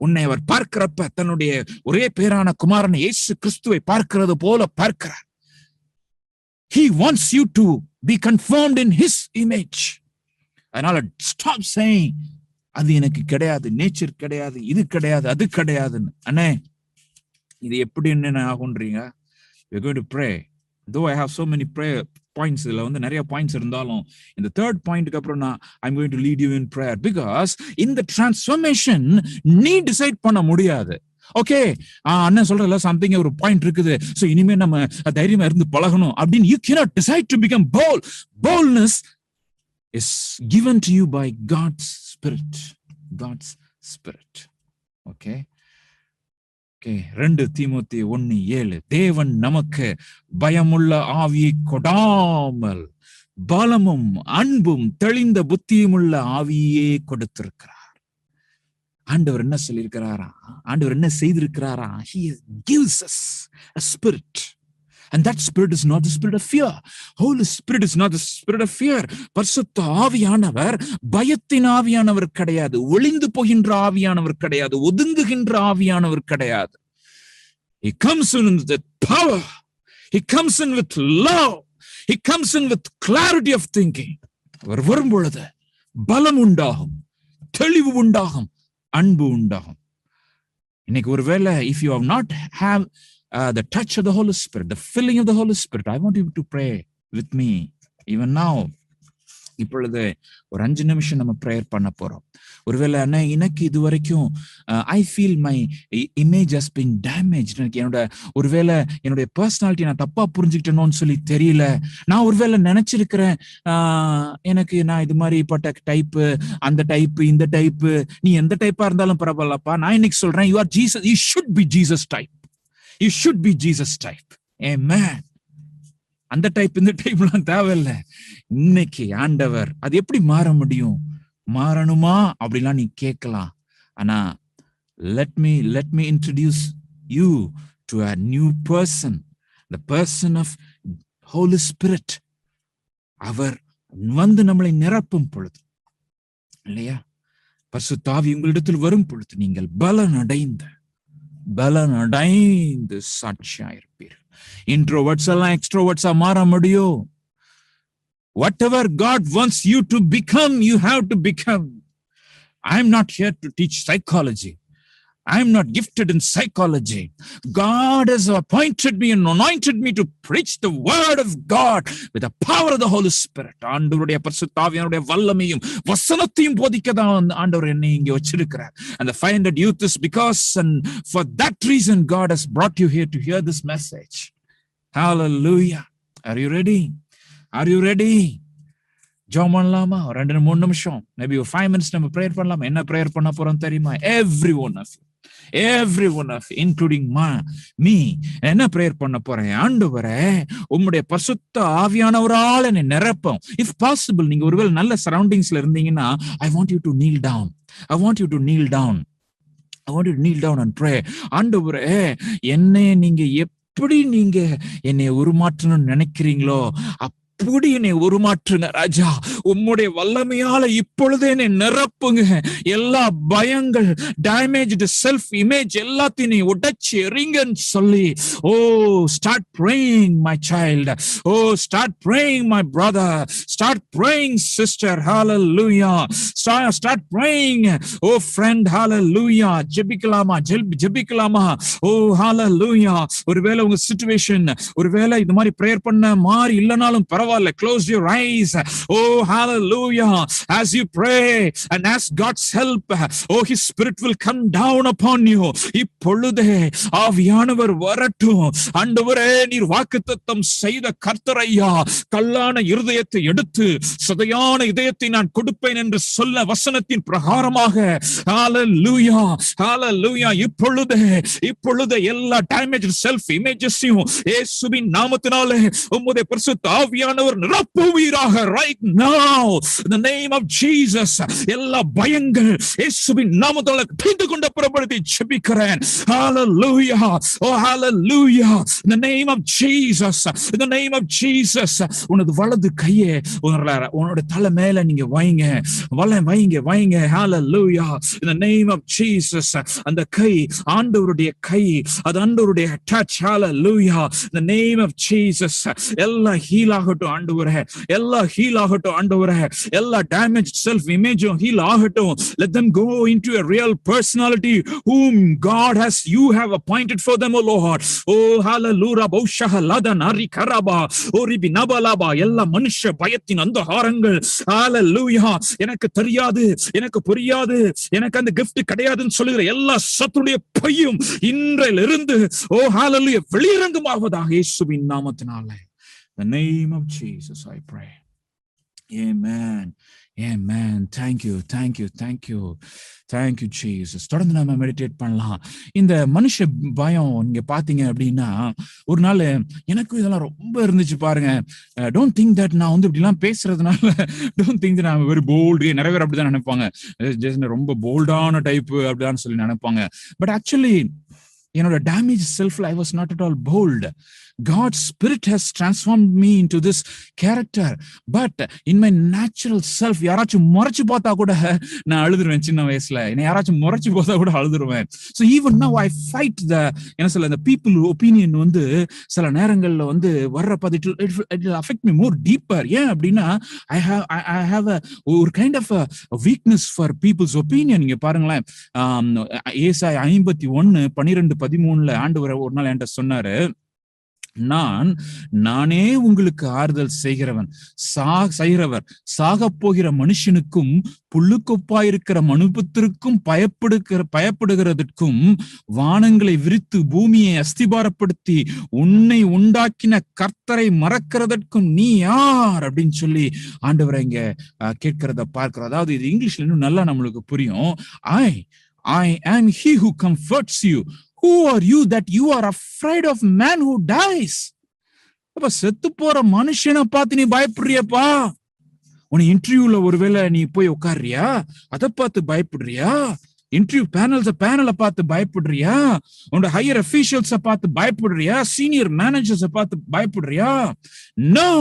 உன்னை அவர் பார்க்கிறப்ப தன்னுடைய ஒரே பேரான குமாரன் இயேசு கிறிஸ்துவை பார்க்கிறது போல பார்க்கிறார். He wants you to be conformed in his image. அதனால stop saying அது எனக்கு கிடையாது, நேச்சர் கிடையாது, இது கிடையாது, அது கிடையாதுன்னு. அண்ணே இது எப்படி என்ன ஆகுன்றீங்க? We're going to pray. Though I have so many prayer points, இதுல வந்து நிறைய பாயிண்ட்ஸ் இருந்தாலும் இந்த தேர்ட் பாயிண்ட்க்கு அப்புறம் நான் I'm going to lead you in prayer, because in the transformation நீ டிசைட் பண்ண முடியாது. ஓகே, அண்ணன் சொல்றதுல சம்திங் ஒரு பாயிண்ட் இருக்குது, சோ இனிமே நம்ம தைரியமா இருந்து பழகணும் அப்படின்னு you cannot decide to become bold. Boldness is given to you by God's Spirit. Okay. 2 தீமோத்தேயு 1:7 தேவன் நமக்கு பயமுள்ள ஆவியை கொடாமல் பலமும் அன்பும் தெளிந்த புத்தியுமுள்ள ஆவியே கொடுத்திருக்கிறார். ஆண்டவர் என்ன சொல்லியிருக்கிறாரா? ஆண்டவர் என்ன செய்திருக்கிறாரா? He gives us a spirit, and that spirit is not the spirit of fear. Holy Spirit is not the spirit of fear. பரிசுத்த ஆவியானவர் பயத்தின் ஆவியானவர் கிடையாது, ஒளிந்து போகின்ற ஆவியானவர் கிடையாது, ஒதுங்குகின்ற ஆவியானவர் கிடையாது. He comes in with power, he comes in with love, he comes in with clarity of thinking. அவர் வரும் பொழுது பலம் உண்டாகும், தெளிவு உண்டாகும், அன்பு உண்டாகும். இன்னைக்கு ஒருவேளை if you have not have the touch of the Holy Spirit, the filling of the Holy Spirit, I want you to pray with me even now. இப்பொழுது ஒரு 5 நிமிஷம் நம்ம ப்ரேயர் பண்ண போறோம். ஒருவேளை எனக்கு இது வரைக்கும் I feel my image has been damage. எனக்கு ஒருவேளை என்னுடைய பர்சனாலிட்டி நான் தப்பா புரிஞ்சுக்கிட்டேனோன்னு சொல்லி தெரியல. நான் ஒருவேளை நினைச்சிருக்கிறேன் எனக்கு நான் இது மாதிரி பட்ட டைப்பு, அந்த டைப்பு, இந்த டைப்பு, நீ எந்த டைப்பா இருந்தாலும் பரவாயில்லப்பா. நான் இன்னைக்கு சொல்றேன், you are Jesus, you should be Jesus type. You should be Jesus type. Amen. அந்த டைப் இந்த டைப்லாம் தேவையில்லை. இன்னைக்கு ஆண்டவர் அது எப்படி மாற முடியும்? மாறணுமா அப்படிலாம் நீ கேட்கலாம். ஆனா let me introduce you to a new person, the person of Holy Spirit. அவர் வந்து நம்மளை நிரப்பும் பொழுது, இல்லையா, பரிசுத்த ஆவி உங்களிடத்தில் வரும் பொழுது நீங்கள் பலனடைந்து சாட்சியா இருப்பீர்கள். இன்ட்ரோவர்ட்ஸ் எல்லாம் எக்ஸ்ட்ரோவர்ட்ஸா மாற முடியும். Whatever God wants you to become, you have to become. I'm not here to teach psychology. I'm not gifted in psychology. God has appointed me and anointed me to preach the word of God with the power of the Holy Spirit. ஆண்டவருடைய பரிசுத்த ஆவியானுடைய வல்லமையும் வசனத்தையும் போதிக்கதான் ஆண்டவர் என்னை இங்கே வச்சிருக்கிறார். And the 500 youth is because, and for that reason God has brought you here to hear this message. Hallelujah. Are you ready? Are you ready? ஜெபம் பண்ணலாமா? ஒரு 2-3 நிமிஷம், மேபி ஒரு 5 minutes நம்ம ப்ரேயர் பண்ணலாமா? என்ன ப்ரேயர் பண்ண போறோம் தெரியுமா? every one of you including me, என்ன ப்ரேயர் பண்ண போறேன்? ஆண்டவரே, உம்முடைய பரிசுத்த ஆவியானவரால் என்னை நிரப்பும். if possible, நீங்க ஒருவேளை நல்ல சரௌண்டிங்ஸ்ல இருந்தீங்கன்னா, I want you to kneel down and pray. ஆண்டவரே, என்னை நீங்க எப்படி நீங்க என்னை உருமாற்றணும்னு நினைக்கிறீங்களோ அப்படி என்னை உருமாற்றுங்க ராஜா. உம்முடைய வல்லமையால இப்பொழுதே என்னை நிரப்புங்க. எல்லா பயங்கள், டேமேஜ்டு செல்ஃப் இமேஜ் எல்லாத்தையும் நீ உடைச்சு எறிங்கன்னு சொல்லி, ஓ start praying my child, oh start praying my brother, start praying sister, hallelujah, start praying oh friend, hallelujah. ஜெபிக்கலாமா? oh hallelujah. ஒருவேளை உங்க சிச்சுவேஷன் ஒருவேளை இது மாதிரி பிரேயர் பண்ண மாதிரி இல்லனாலும் பரவாயில்லை, close your eyes. oh hallelujah. As you pray and ask God's help, oh his spirit will come down upon you. இப்பொழுதே ஆவியானவர் வரட்டும். ஆண்டவரே, நீர் வாக்குத்தத்தம் செய்த கர்த்தர் ஐயா, கல்லான இருதயத்தை எடுத்து சதையான இதயத்தை நான் கொடுப்பேன் என்று சொல்ல வசனத்தின் பிரகாரமாக hallelujah. இப்பொழுதே எல்லா டேமேஜ் செல்ஃப் இமேஜஸையும் இயேசுவின் நாமத்தினாலே உம்முடைய பரிசுத்த ஆவியானவர் நிரப்புவீராக right now in the name of Jesus. எல்லா பயங்கள் இயேசுவின் நாமத்தால் தீர்ந்து கொண்டு புறப்படுத்தி ஜெபிக்கிறேன். hallelujah, oh hallelujah, in the name of Jesus, in the name of Jesus. உனது வலது கையை உன்னோட தலை மேல நீங்க வைங்க. hallelujah, in the name of Jesus. அந்த கை ஆண்டவருடைய கை, அது ஆண்டவருடைய touch. hallelujah, in the name of Jesus. எல்லாம் ஹீல் ஆகட்டும் ஆண்டவரே, எல்லாம் ஹீல் ஆகட்டும் ஆண்டவரே, எல்லா டேமேஜ் செல்ஃப் இமேஜும் ஹீல் ஆகட்டும். let them go into a real personality whom God has you have appointed for them, oh Lord. oh hallelujah, baushah ladan ari karaba oribi nabalaba. எல்லா மனுஷ பயத்தின் அந்தகாரங்கள் hallelujah, எனக்கு தெரியாது, எனக்கு புரியாது, எனக்கு அந்த gift கிடையாதுன்னு சொல்லுகிற எல்லா சத்துடைய பையும் இன்றிலிருந்து oh hallelujah வெளியிறங்குமாவதாக இயேசுவின் நாமத்தினாலே. In the name of Jesus I pray. Amen. Thank you Jesus. தொடர்ந்து நாம மெடிடேட் பண்ணலாம். இந்த மனுஷ பயம் நீங்க பாத்தீங்க அப்படின்னா, ஒரு நாள் எனக்கும் இதெல்லாம் ரொம்ப இருந்துச்சு பாருங்க. டோன்ட் திங்க் தட் நான் வந்து இப்படி எல்லாம் பேசுறதுனால டோன்ட் திங்க் தட் நான் வெரி போல்டு. நிறைய பேர் அப்படிதான் நினைப்பாங்க, ரொம்ப போல்டான டைப் அப்படிதான் சொல்லி நினைப்பாங்க. பட் ஆக்சுவலி என்னோட டேமேஜ் செல்ஃப்ல I was not at all bold. God's spirit has transformed me into this character, but in my natural self, யாராச்சும் முறைச்சு பார்த்தா கூட நான் அழுதுருவேன். சின்ன வயசுல என்ன யாராச்சும் முறைச்சு பார்த்தா கூட அழுதுருவேன். So even now I fight என்ன சொல்ல, the people opinion வந்து சில நேரங்கள்ல வந்து வர்றப்ப it will affect me more deeper. ஏன் அப்படின்னா I have ஒரு kind of a weakness for people's opinion. நீங்க பாருங்களேன், ஏசாயா 51:12-13 ஆண்டவர் ஒரு நாள் என்கிட்ட சொன்னாரு, நானே உங்களுக்கு ஆறுதல் செய்கிறவர். சாக போகிற மனுஷனுக்கும் புல்லுக்கொப்பாயிருக்கிற மனுபத்திற்கும் பயப்படுகிறதற்கும் வானங்களை விரித்து பூமியை அஸ்திபாரப்படுத்தி உன்னை உண்டாக்கின கர்த்தரை மறக்கிறதற்கும் நீ யார் அப்படின்னு சொல்லி ஆண்டவரை இங்க கேட்கிறத பார்க்கிறோம். அதாவது இது இங்கிலீஷ்ல இன்னும் நல்லா நம்மளுக்கு புரியும். I am he who comforts you. Who are you that you are afraid of man who dies? அப்ப செத்து போற மனுஷனை பார்த்து நீ பயப்படுறியப்பா? உன்னை இன்டர்வியூல ஒருவேளை நீ போய் உட்கார்றியா? அதை பார்த்து பயப்படுறியா? இன்டர்வியூ பேனலை பார்த்து பயப்படுறியா? உன்னோட ஹையர் அபிஷியல்ஸ பார்த்து பயப்படுறியா? சீனியர் மேனேஜர்ஸ பார்த்து பயப்படுறியா? நோ.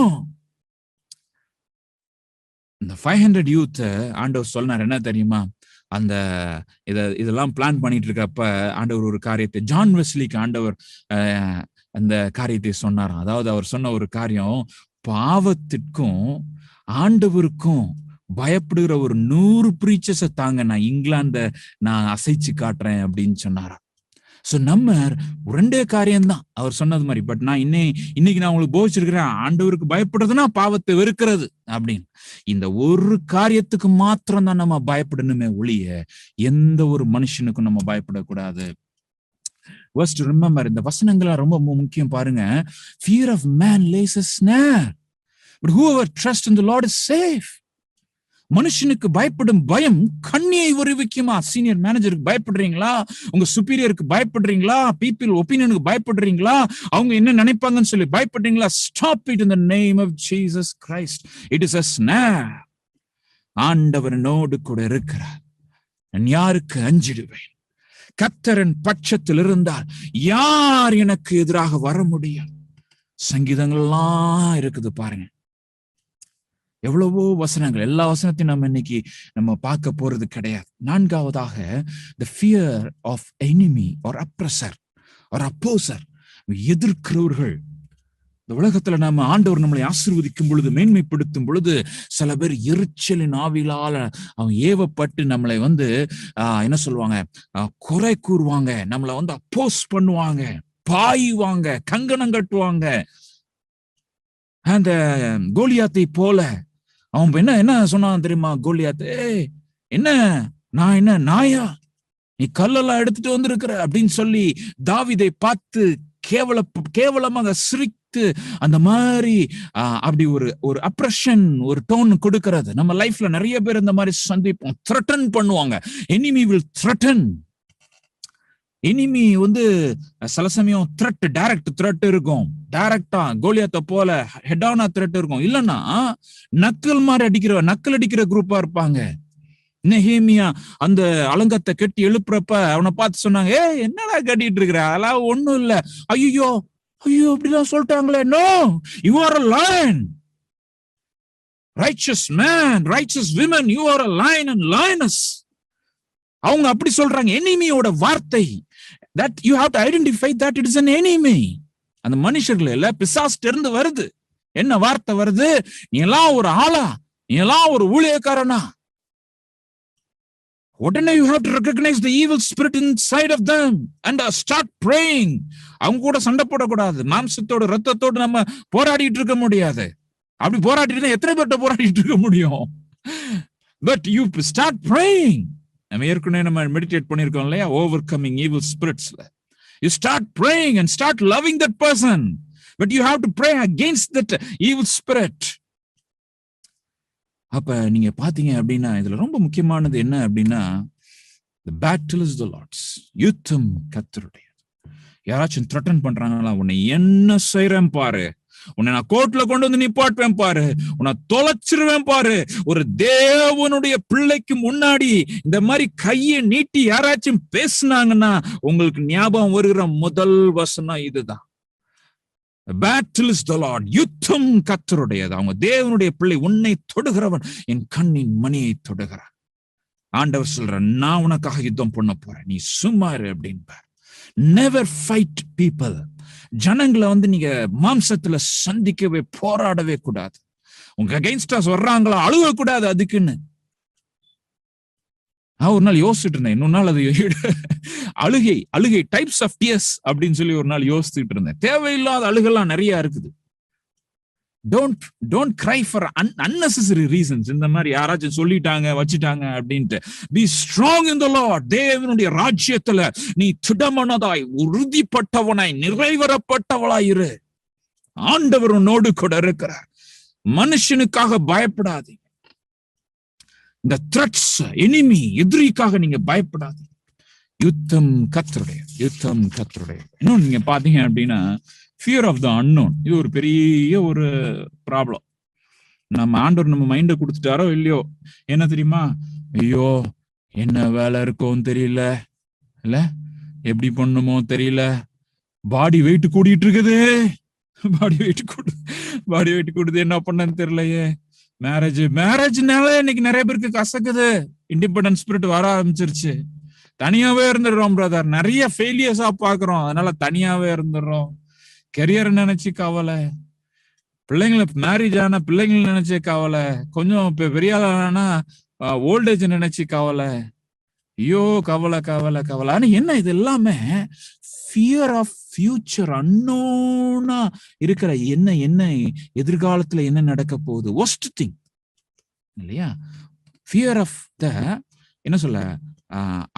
இந்த 500 யூத் ஆண்டவர் சொன்னார் என்ன தெரியுமா? அந்த இதெல்லாம் பிளான் பண்ணிட்டு இருக்கப்ப ஆண்டவர் ஒரு காரியத்தை, ஜான் வெஸ்லிக்கு ஆண்டவர் அந்த காரியத்தை சொன்னாராம். அதாவது அவர் சொன்ன ஒரு காரியம், பாவத்திற்கும் ஆண்டவருக்கும் பயப்படுகிற ஒரு 100 பிரீச்சர்ஸை தாங்க நான் இங்கிலாந்த நான் அசைச்சு காட்டுறேன் அப்படின்னு சொன்னாராம். சோ நம்ம ரெண்டே காரியம்தான் அவர் சொன்னது மாதிரி. பட் நான் இன்னைக்கு நான் உங்களுக்கு போதிச்சிருக்கிறேன், ஆண்டவருக்கு பயப்படுறதுன்னா பாவத்தை வெறுக்கிறது அப்படின்னு. இந்த ஒரு காரியத்துக்கு மாத்திரம் தான் நம்ம பயப்படணுமே ஒழிய எந்த ஒரு மனுஷனுக்கும் நம்ம பயப்படக்கூடாது. First remember, இந்த வசனங்கள் ரொம்ப முக்கியம் பாருங்க. Fear of man lays a snare, but whoever trusts in the Lord is safe. மனுஷனுக்கு பயப்படும் பயம் கண்ணியை உருவிக்குமா? சீனியர் மேனேஜருக்கு பயப்படுறீங்களா? உங்க சுப்பீரியருக்கு பயப்படுறீங்களா? பீப்பிள் ஒப்பீனியனுக்கு பயப்படுறீங்களா? அவங்க என்ன நினைப்பாங்கன்னு சொல்லி பயப்படுறீங்களா? Stop it in the name of Jesus Christ. It is a snare. ஆண்டவர் என்னோடு கூட இருக்கிறார், நான் யாருக்கு அஞ்சிடுவேன்? கர்த்தரின் பட்சத்தில் இருந்தால் யார் எனக்கு எதிராக வர முடியும்? சங்கீதங்கள்லாம் இருக்குது பாருங்க, எவ்வளவோ வசனங்கள். எல்லா வசனத்தையும் நம்ம இன்னைக்கு நம்ம பார்க்க போறது கிடையாது. நான்காவதாக, the fear of enemy or oppressor or opposer, எதிர்க்கிறவர்கள். இந்த உலகத்துல நம்ம ஆண்டவர் நம்மளை ஆசீர்வதிக்கும் பொழுது, மேன்மைப்படுத்தும் பொழுது, சில பேர் எரிச்சலின் ஆவிலால அவங்க ஏவப்பட்டு நம்மளை என்ன சொல்லுவாங்க, குறை கூறுவாங்க, நம்மளை அப்போஸ் பண்ணுவாங்க, பாயுவாங்க, கங்கணம் கட்டுவாங்க. அந்த கோலியாத்தை போல அவன் என்ன சொன்னான் தெரியுமா? கோலியாத்து, என்ன நான் என்ன நாயா, நீ கல்லெல்லாம் எடுத்துட்டு வந்திருக்கிற அப்படின்னு சொல்லி தாவீதை பார்த்து கேவலமாக சிரித்து அந்த மாதிரி அப்படி ஒரு அப்ரஷன், ஒரு டோன் கொடுக்கிறது. நம்ம லைஃப்ல நிறைய பேர் இந்த மாதிரி சந்திப்போம். த்ரெட்டன் பண்ணுவாங்க. Enemy will threaten. எனிமி சில சமயம் டைரக்ட் த்ரெட் இருக்கும். டைரக்டா கோலியாத்த போல ஹெடானா த்ரெட் இருக்கும். இல்லைன்னா நக்கல் அடிக்கிற குரூப்பா இருப்பாங்க. நெஹேமியா அந்த அலங்கத்தை கட்டி எழுப்புறப்ப அவனை பார்த்து சொன்னாங்க, என்னடா கட்டிட்டு இருக்கிற, அதெல்லாம் ஒண்ணும் இல்ல. ஐயோ அப்படிலாம் சொல்லிட்டாங்களே. No, you are a lion. Righteous man, righteous women, you are a lion and lioness. அவங்க அப்படி சொல்றாங்க. எனிமியோட வார்த்தை, that you have to identify that it is an enemy. அந்த மனுஷர்கள் இல்ல, பிசாசுல இருந்து வருது. என்ன வார்த்தை வருது? நீ எல்லாம் ஒரு ஆளா, நீ எல்லாம் ஒரு ஊழியக்காரனா? உடனே you have to recognize the evil spirit inside of them and start praying. அவங்க கூட சண்டை போடக்கூடாது. மாம்சத்தோட ரத்தத்தோடு நம்ம போராடிட்டு இருக்க முடியாது. அப்படி போராடிட்டு எத்தனை பேர்ட்ட போராடிட்டு இருக்க முடியும்? But you start praying. நம்ம ஏற்கனவே மெடிடேட் பண்ணிருக்கோம் இல்லையா, overcoming evil spirits. You start praying and start loving that person, but you have to pray against that evil spirit. அப்ப நீங்க பாத்தீங்க அப்படின்னா இதுல ரொம்ப முக்கியமானது என்ன அப்படின்னா, the battle is the Lord's. யுத்தம் கர்த்தருடையது. யாராச்சும் த்ரெட்டன் பண்றாங்களா, உன்னை என்ன செய்றேன் பாரு, உன்னை நான் கோர்ட்ல கொண்டு நிப்பாட்டுவேன் பாரு, உன்னை தொலைச்சிருவேன் பாரு. ஒரு தேவனுடைய பிள்ளைக்கு முன்னாடி இந்த மாதிரி கையை நீட்டி யாராச்சும் பேசினாங்கன்னா உங்களுக்கு ஞாபகம் வருகிற முதல் வசனம் இதுதான். Battle is the Lord. யுத்தம் கர்த்தருடையது. அவங்க தேவனுடைய பிள்ளை. உன்னை தொடுகிறவன் என் கண்ணின் மணியை தொடுகிறான். ஆண்டவர் சொல்ற, நான் உனக்காக யுத்தம் பண்ண போறேன், நீ சும்மா இரு அப்படின்பார். Never fight people. ஜனங்களை நீங்க மாம்சத்துல சந்திக்கவே போராடவே கூடாது. உங்க அகைன்ஸ்டா வர்றாங்களா, அழுவ கூடாது அதுக்குன்னு. ஒரு நாள் யோசிச்சுட்டு இருந்தேன், இன்னொரு நாள் அது அழுகை டைப்ஸ் ஆஃப் டியர்ஸ் அப்படின்னு சொல்லி ஒரு நாள் யோசிச்சுட்டு இருந்தேன். தேவையில்லாத அழுகெல்லாம் நிறைய இருக்குது. Don't cry for unnecessary reasons. இந்த மாதிரி யாராச்சும் சொல்லிட்டாங்க வச்சுட்டாங்க அப்படின்ட்டு. Be strong in the Lord. தேவனுடைய ராஜ்யத்துல நீ திடமனதாய் உறுதிப்பட்டவனாய் நிறைவேறப்பட்டவளாய் இரு. ஆண்டவர் உன்னோடு கூட இருக்கிறார். மனுஷனுக்காக பயப்படாதீங்க. இந்த த்ரெட்ஸ், எனிமி, எதிரிக்காக நீங்க பயப்படாதீங்க. யுத்தம் கர்த்தருடைய. இன்னும் நீங்க பாத்தீங்க அப்படின்னா ஃபியர் ஆஃப் த அன்னோன், இது ஒரு பெரிய ஒரு ப்ராப்ளம். நம்ம ஆண்டவர் நம்ம மைண்டை கொடுத்துட்டாரோ இல்லையோ, என்ன தெரியுமா, ஐயோ என்ன வேலை இருக்கும் தெரியல, இல்ல எப்படி பண்ணுமோ தெரியல, பாடி வெயிட் கூடிட்டு இருக்குது, பாடி வெயிட் கூடுது, என்ன பண்ணன்னு தெரியலையே, மேரேஜ்னால இன்னைக்கு நிறைய பேருக்கு கசக்குது, இண்டிபெண்டன்ஸ் ஸ்பிரிட் வர ஆரம்பிச்சிருச்சு. தனியாவே இருந்துடுறோம் பிரதர், நிறைய ஃபெயிலியர்ஸா பாக்குறோம், அதனால தனியாவே இருந்துடுறோம். கெரியர் நினைச்சு கவலை, பிள்ளைங்களை மேரேஜ் ஆன பிள்ளைங்களை நினைச்சே கவலை, கொஞ்சம் பெரிய ஆனா ஓல்டேஜ் நினைச்சு கவலை, ஐயோ கவலை. ஆனா என்ன, இது எல்லாமே ஃபியர் ஆஃப் ஃபியூச்சர், அன்னோனா இருக்கிற என்ன எதிர்காலத்துல என்ன நடக்க போகுது, ஒஸ்ட் திங் இல்லையா. ஃபியர் ஆஃப் த என்ன சொல்ல,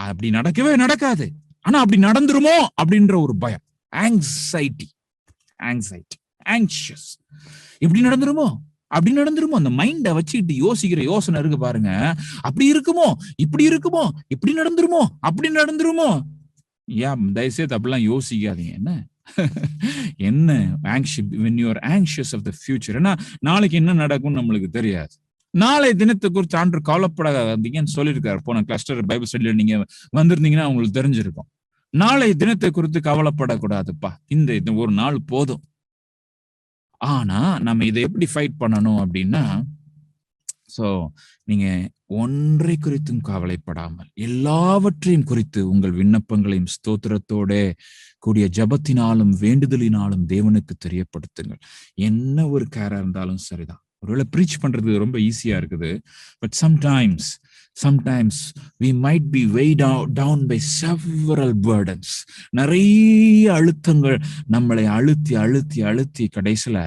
அப்படி நடக்கவே நடக்காது, ஆனா அப்படி நடந்துருமோ அப்படின்ற ஒரு பயம், ஆங்ஸைட்டி, ஆங்ஷியஸ், இப்படி நடந்துருமோ அப்படி நடந்துருமோ, அந்த மைண்ட வச்சுக்கிட்டு யோசிக்கிற யோசனை இருக்கு பாருங்க, அப்படி இருக்குமோ இப்படி இருக்குமோ, இப்படி நடந்துருமோ அப்படி நடந்துருமோ. ஏன் தயவுசெய்து அப்படிலாம் யோசிக்காதீங்க. என்ன when you are anxious of the future, ஏன்னா நாளைக்கு என்ன நடக்கும்னு நம்மளுக்கு தெரியாது. நாளை தினத்தை குறித்து ஆண்டு கவலைப்படாதீங்கன்னு சொல்லியிருக்காரு. போன கிளஸ்டர் பைபிள் ஸ்டடியில நீங்க வந்திருந்தீங்கன்னா உங்களுக்கு தெரிஞ்சிருக்கும். நாளை தினத்தை குறித்து கவலைப்படக்கூடாதுப்பா, இந்த ஒரு நாள் போதும். ஆனா நம்ம இதை எப்படி ஃபைட் பண்ணணும் அப்படின்னா, சோ நீங்க ஒன்றை குறித்தும் கவலைப்படாமல் எல்லாவற்றையும் குறித்து உங்கள் விண்ணப்பங்களையும் ஸ்தோத்திரத்தோட கூடிய ஜபத்தினாலும் வேண்டுதலினாலும் தேவனுக்கு தெரியப்படுத்துங்கள். என்ன ஒரு கேரா இருந்தாலும் சரிதான். ஒருவேளை ப்ரீச் பண்றது ரொம்ப ஈஸியா இருக்குது, but sometimes we might be weighed down by several burdens. நிறைய அழுத்தங்கள் நம்மளை அழுத்தி கடைசியில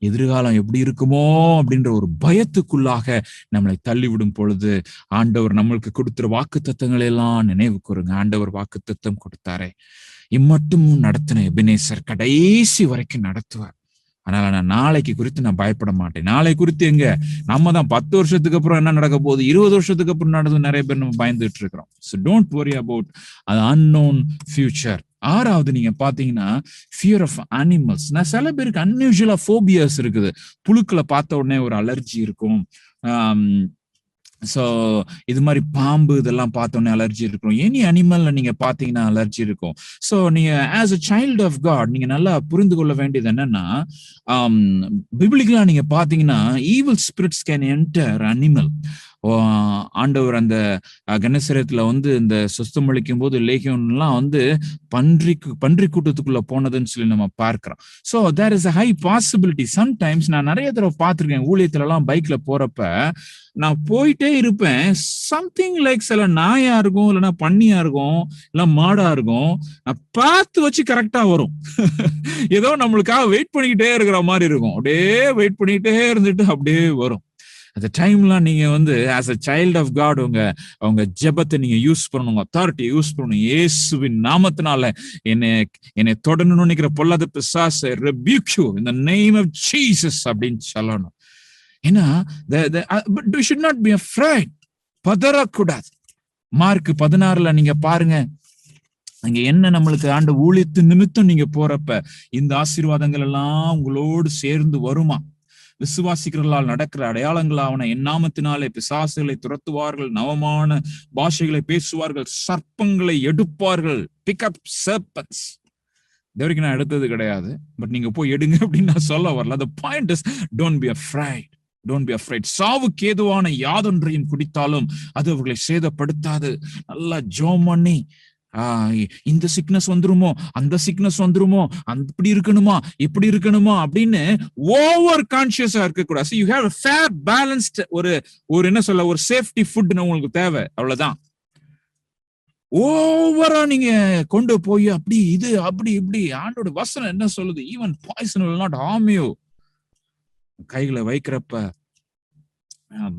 எதிர்காலம் எப்படி இருக்குமோ அப்படின்ற ஒரு பயத்துக்குள்ளாக நம்மளை தள்ளிவிடும் பொழுது, ஆண்டவர் நம்மளுக்கு கொடுத்துற வாக்குத்தத்தங்களை எல்லாம் நினைவு கூறுங்க. ஆண்டவர் வாக்குத்தத்தம் கொடுத்தாரே, இம்மட்டும் நடத்தின எபினேசர் கடைசி வரைக்கும் நடத்துவார். அதனால நான் நாளைக்கு குறித்து நான் பயப்பட மாட்டேன். நாளை குறித்து எங்க, நம்ம தான் 10 வருஷத்துக்கு அப்புறம் என்ன நடக்க போகுது, 20 வருஷத்துக்கு அப்புறம் நடந்து நிறைய பேர் நம்ம பயந்துட்டு இருக்கிறோம். So don't worry about an unknown future. ஆறாவது நீங்க பாத்தீங்கன்னா ஃபியர் ஆஃப் அனிமல்ஸ். நான் சில பேருக்கு அன்யூஷுவலா ஃபோபியாஸ் இருக்குது. புழுக்களை பார்த்த உடனே ஒரு அலர்ஜி இருக்கும். ஸோ இது மாதிரி பாம்பு இதெல்லாம் பார்த்தோன்னே அலர்ஜி இருக்கும். எனி அனிமல்ல நீங்க பாத்தீங்கன்னா அலர்ஜி இருக்கும். ஸோ நீங்க as a child of God நீங்க நல்லா புரிந்து கொள்ள வேண்டியது என்னன்னா, பிபிளிக்கலா நீங்க பாத்தீங்கன்னா evil spirits can enter animal. ஆண்டவர் அந்த கணேசரத்துல இந்த சுத்தமளிக்கும் போது லேகியோன்லாம் பன்றி கூட்டத்துக்குள்ள போனதுன்னு சொல்லி நம்ம பார்க்கிறோம். So there is a high possibility. Sometimes நான் நிறைய தடவை பார்த்திருக்கேன், ஊழியத்துல எல்லாம் பைக்ல போறப்ப நான் போயிட்டே இருப்பேன், சம்திங் லைக் சில நாயா இருக்கும், இல்லைன்னா பன்னியா இருக்கும், இல்ல மாடா இருக்கும், நான் பார்த்து வச்சு கரெக்டா வரும். ஏதோ நம்மளுக்காக வெயிட் பண்ணிக்கிட்டே இருக்கிற மாதிரி இருக்கும். அப்படியே வெயிட் பண்ணிக்கிட்டே இருந்துட்டு அப்படியே வரும். அந்த டைம்லாம் நீங்க as a child of God உங்க ஜெபத்தை நீங்க யூஸ் பண்ணணும், அத்தாரிட்டியை யூஸ் பண்ணணும். இயேசுவின் நாமத்தினால என்னை தொடரணும்னு நினைக்கிற பொல்லாத பிசாசை rebuke you in the name of Jesus அப்படின்னு சொல்லணும். ஏன்னா but we should not be afraid. பதறக்கூடாது. மார்க் 16 நீங்க பாருங்க, அங்க என்ன நம்மளுக்கு ஆண்டு ஊழியத்து நிமித்தம் நீங்க போறப்ப இந்த ஆசீர்வாதங்கள் எல்லாம் உங்களோடு சேர்ந்து வருமா. விசுவாசிக்கிறவர்களால் நடக்கிற அடையாளங்களாவன என் நாமத்தினாலே பிசாசுகளை துரத்துவார்கள், நவமான பாஷைகளை பேசுவார்கள், சர்ப்பங்களை எடுப்பார்கள். பிக்அப் சர்பன்ஸ். இது வரைக்கும் நான் எடுத்தது கிடையாது, பட் நீங்க போய் எடுங்க அப்படின்னு நான் சொல்ல வரல. The point is, don't be afraid. சாவுக்கு ஏதுவான யாதொன்றையும் குடித்தாலும் அது அவர்களை சேதப்படுத்தாது. நல்லா ஜெபம் பண்ணி, இந்த சிக்னஸ் வந்துருமோ, அந்த சிக்னஸ் வந்துருமோ, அப்படி இருக்கணுமா, இப்படி இருக்கணுமா அப்படின்னு ஓவர் கான்சியஸா இருக்கக்கூடாது. So you have a fair balanced ஒரு என்ன சொல்ல, ஒரு சேஃப்டி ஃபுட் உங்களுக்கு தேவை, அவ்வளவுதான். ஓவரா நீங்க கொண்டு போய் அப்படி இது அப்படி இப்படி ஆண்டோட வசனம் என்ன சொல்லுது? Even poison will not harm you. கைகளை வைக்கிறப்ப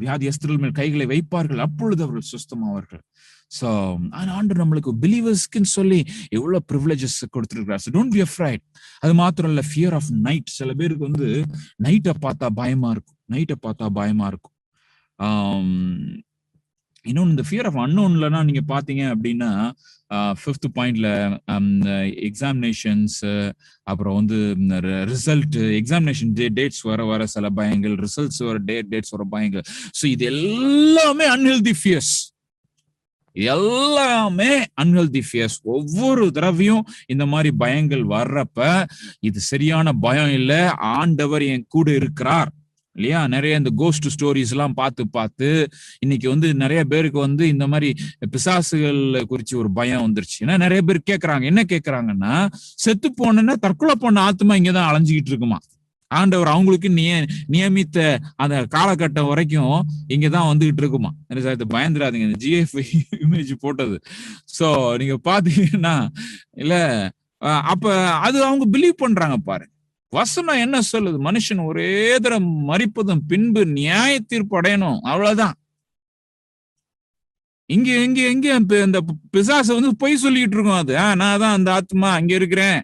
வியாதியஸ்தர்கள் மேல் கைகளை வைப்பார்கள், அப்பொழுது அவர்கள் சுஸ்தமாவார்கள். சோ ஆண்டவர் நம்மளுக்கு பிலீவர்ஸ்க்குன்னு சொல்லி எவ்வளவு ப்ரிவிலேஜஸ் கொடுத்துருக்காரு. So don't be afraid. அது மாத்திரம் இல்ல, ஃபியர் ஆஃப் நைட். சில பேருக்கு வந்து நைட்டை பார்த்தா பயமா இருக்கும், நைட்டை பார்த்தா பயமா இருக்கும். இன்னொன்னு இந்த ஃபியர் ஆஃப் அன்னோன்லனா நீங்க பாத்தீங்க அப்படின்னா 5th பாயிண்ட்ல எக்ஸாமினேஷன்ஸ், அப்புறம் வந்து ரிசல்ட், எக்ஸாமினேஷன் டேட்ஸ் வர சில பயங்கள், ரிசல்ட்ஸ் வர டேட்ஸ் வர பயங்கள். ஸோ இது எல்லாமே அன்ஹெல்தி ஃபியர்ஸ், எல்லாமே அன்ஹெல்தி ஃபியர்ஸ். ஒவ்வொரு தடவையும் இந்த மாதிரி பயங்கள் வர்றப்ப இது சரியான பயம் இல்ல, ஆண்டவர் என் கூட இருக்கிறார் இல்லையா? நிறைய இந்த கோஸ்ட் ஸ்டோரிஸ் எல்லாம் பார்த்து இன்னைக்கு வந்து நிறைய பேருக்கு வந்து இந்த மாதிரி பிசாசுகள் குறிச்சு ஒரு பயம் வந்துருச்சு. ஏன்னா நிறைய பேர் கேட்கறாங்க, என்ன கேட்கறாங்கன்னா, செத்து போனா தற்கொலை பண்ண ஆத்மா இங்கதான் அலைஞ்சிக்கிட்டு இருக்குமா, ஆண்டவர் அவங்களுக்கு நியமித்த அந்த காலகட்டம் வரைக்கும் இங்கதான் வந்துகிட்டு இருக்குமா. பயந்துராதுங்க, இந்த GF இமேஜ் போட்டது. சோ நீங்க பாத்தீங்கன்னா இல்ல, அப்ப அது அவங்க பிலீவ் பண்றாங்க. பாருங்க வசனம் என்ன சொல்லுது? மனுஷன் ஒரே தரம் மரிப்பதும் பின்பு நியாய தீர்ப்பு அடையணும், அவ்வளவுதான். இங்க இந்த பிசாசு வந்து பொய் சொல்லிட்டு இருக்கோம். அது நான் தான் அந்த ஆத்மா அங்க இருக்கிறேன்,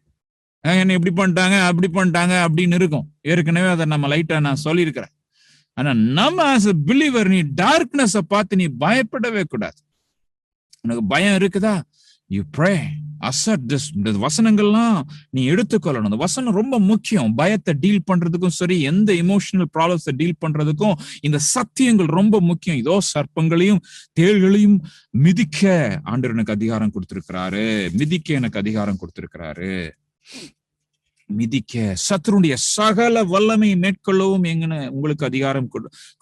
என்ன இப்படி பண்ணிட்டாங்க அப்படி பண்ணிட்டாங்க அப்படின்னு இருக்கும். ஏற்கனவே அதை நம்ம லைட்டா நான் சொல்லியிருக்கிறேன். ஆனா நம்ம ஆஸ் எ பிலீவர், நீ டார்க்னஸ் பார்த்து நீ பயப்படவே கூடாது. உனக்கு பயம் இருக்குதா, யூ ப்ரே, அசட் திஸ். இந்த வசனங்கள்லாம் நீ எடுத்துக்கொள்ளணும். அந்த வசனம் ரொம்ப முக்கியம். பயத்தை டீல் பண்றதுக்கும் சரி, எந்த எமோஷனல் ப்ராப்ளம்ஸை டீல் பண்றதுக்கும் இந்த சத்தியங்கள் ரொம்ப முக்கியம். இதோ சர்ப்பங்களையும் தேள்களையும் மிதிக்க ஆண்டவர் எனக்கு அதிகாரம் கொடுத்திருக்கிறாரு, மிதிக்க எனக்கு அதிகாரம் கொடுத்திருக்கிறாரு. மிதிக்க, சத்துருடைய சகல வல்லமை மேற்கொள்ளவும் உங்களுக்கு அதிகாரம்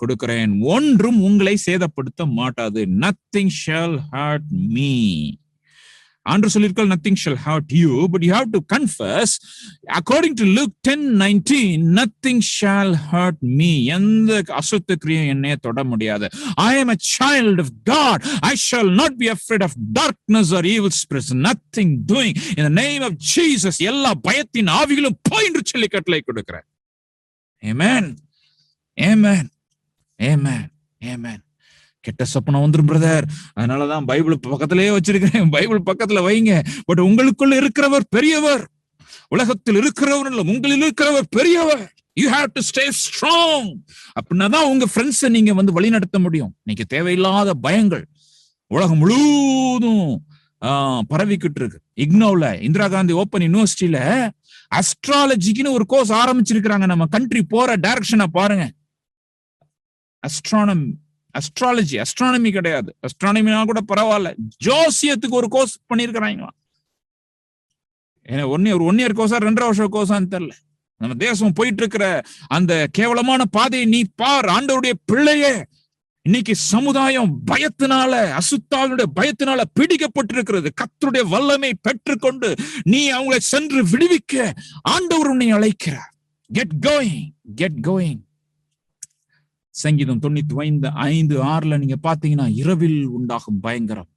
கொடுக்கிறேன், ஒன்றும் உங்களை சேதப்படுத்த மாட்டாது. nothing shall hurt me. ஆண்டவர் சொல்லியிருக்கால், nothing shall hurt you, but you have to confess according to Luke 10:19, nothing shall hurt me. எந்த அசுத்த கிரியும் என்னைய தொட முடியாது. I am a child of God, I shall not be afraid of darkness or evil spirits, nothing doing in the name of Jesus. எல்லா பயத்தின் ஆவிகளும் போய் என்று சொல்லி கட்டளை கொடுக்கிறேன். Amen, amen, amen, amen. கெட்ட சொப்பனம் வந்துரும் பிரதர், அதனாலதான் பைபிள் பக்கத்திலேயே வச்சிருக்கிறேன். பைபிள் பக்கத்துல வைங்க. பட் உங்களுக்குள்ள இருக்கிறவர் பெரியவர், உலகத்தில் இருக்கிறவர் இல்ல, உங்களில் இருக்கிறவர் பெரியவர். You have to stay strong. அப்படின்னாதான் உங்க ஃப்ரெண்ட்ஸை நீங்க வந்து வழி நடத்த முடியும். நீங்க தேவையில்லாத பயங்கள் உலகம் முழுவதும் பரவிக்கிட்டு இருக்கு. இக்னோல இந்திரா காந்தி ஓப்பன் யூனிவர்சிட்டியில அஸ்ட்ராலஜிக்குன்னு ஒரு கோர்ஸ் ஆரம்பிச்சிருக்கிறாங்க. நம்ம கண்ட்ரி போற டைரக்ஷனை பாருங்க. அஸ்ட்ராலஜி, அஸ்ட்ரானமி கிடையாது, அஸ்ட்ரானமினா கூட பரவாயில்ல, ஜோசியத்துக்கு ஒரு கோர்ஸ் பண்ணிருக்கிறாங்க. ஒரு 1 இயர் கோர்ஸா 2.5 வருஷம் கோர்ஸான்னு தெரியல. நம்ம தேசம் போயிட்டு இருக்கிற அந்த கேவலமான பாதையை நீ பார். ஆண்டவருடைய பிள்ளையே, இன்னைக்கு சமுதாயம் பயத்தினால, அசுத்தாவினுடைய பயத்தினால பிடிக்கப்பட்டிருக்கிறது. கர்த்தருடைய வல்லமை பெற்றுக்கொண்டு நீ அவங்களை சென்று விடுவிக்க ஆண்டவர் உன்னை அழைக்கிறார். Get going, get going. சங்கீதம் 95:5-6 நீங்க பாத்தீங்கன்னா, இரவில் உண்டாகும் பயங்கரம்,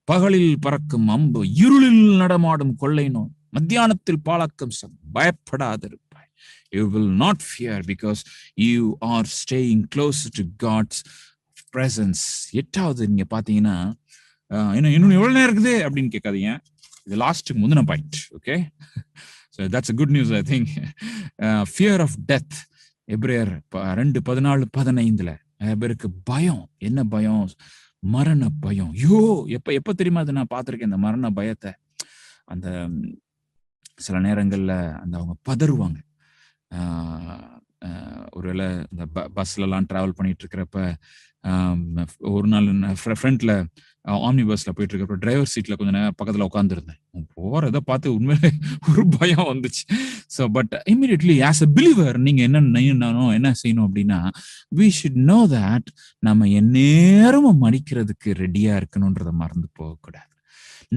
பகலில் பறக்கும் அம்பு, இருளில் நடமாடும் கொள்ளை நோய், மத்தியானத்தில் பாழாக்கும் பயப்படாதிருப்பாய். You will not fear because you are staying close to God's presence. 8வது நீங்க பாத்தீங்கன்னா, இன்னும் எவ்வளவு நேரம் இருக்குது அப்படின்னு கேட்காதீங்க. இது லாஸ்ட்டுக்கு முந்தின point. Okay, so that's a good news I think. Fear of death. எபிரேயர் 2:14-15 நிறைய பேருக்கு பயம். என்ன பயம்? மரண பயம். எப்ப தெரியுமா அது நான் பார்த்திருக்கேன் இந்த மரண பயத்தை. அந்த சில நேரங்கள்ல அந்த அவங்க பதறுவாங்க. ஒருவேளை இந்த பஸ்ல எல்லாம் டிராவல் பண்ணிட்டு இருக்கிறப்ப, ஒரு நாள் ஃப்ரண்ட்ல ஆம்னி பஸ்ல போயிட்டு இருக்கப்ப டிரைவர் சீட்ல கொஞ்ச நேரம் பக்கத்துல உட்காந்துருந்தேன். போறதை பார்த்து உண்மையிலே ஒரு பயம் வந்துச்சு. So but immediately as a believer நீங்க என்ன செய்யணும் அப்படின்னா, we should know that நம்ம எந்நேரமும் மடிக்கிறதுக்கு ரெடியா இருக்கணும்ன்றத மறந்து போகக்கூடாது.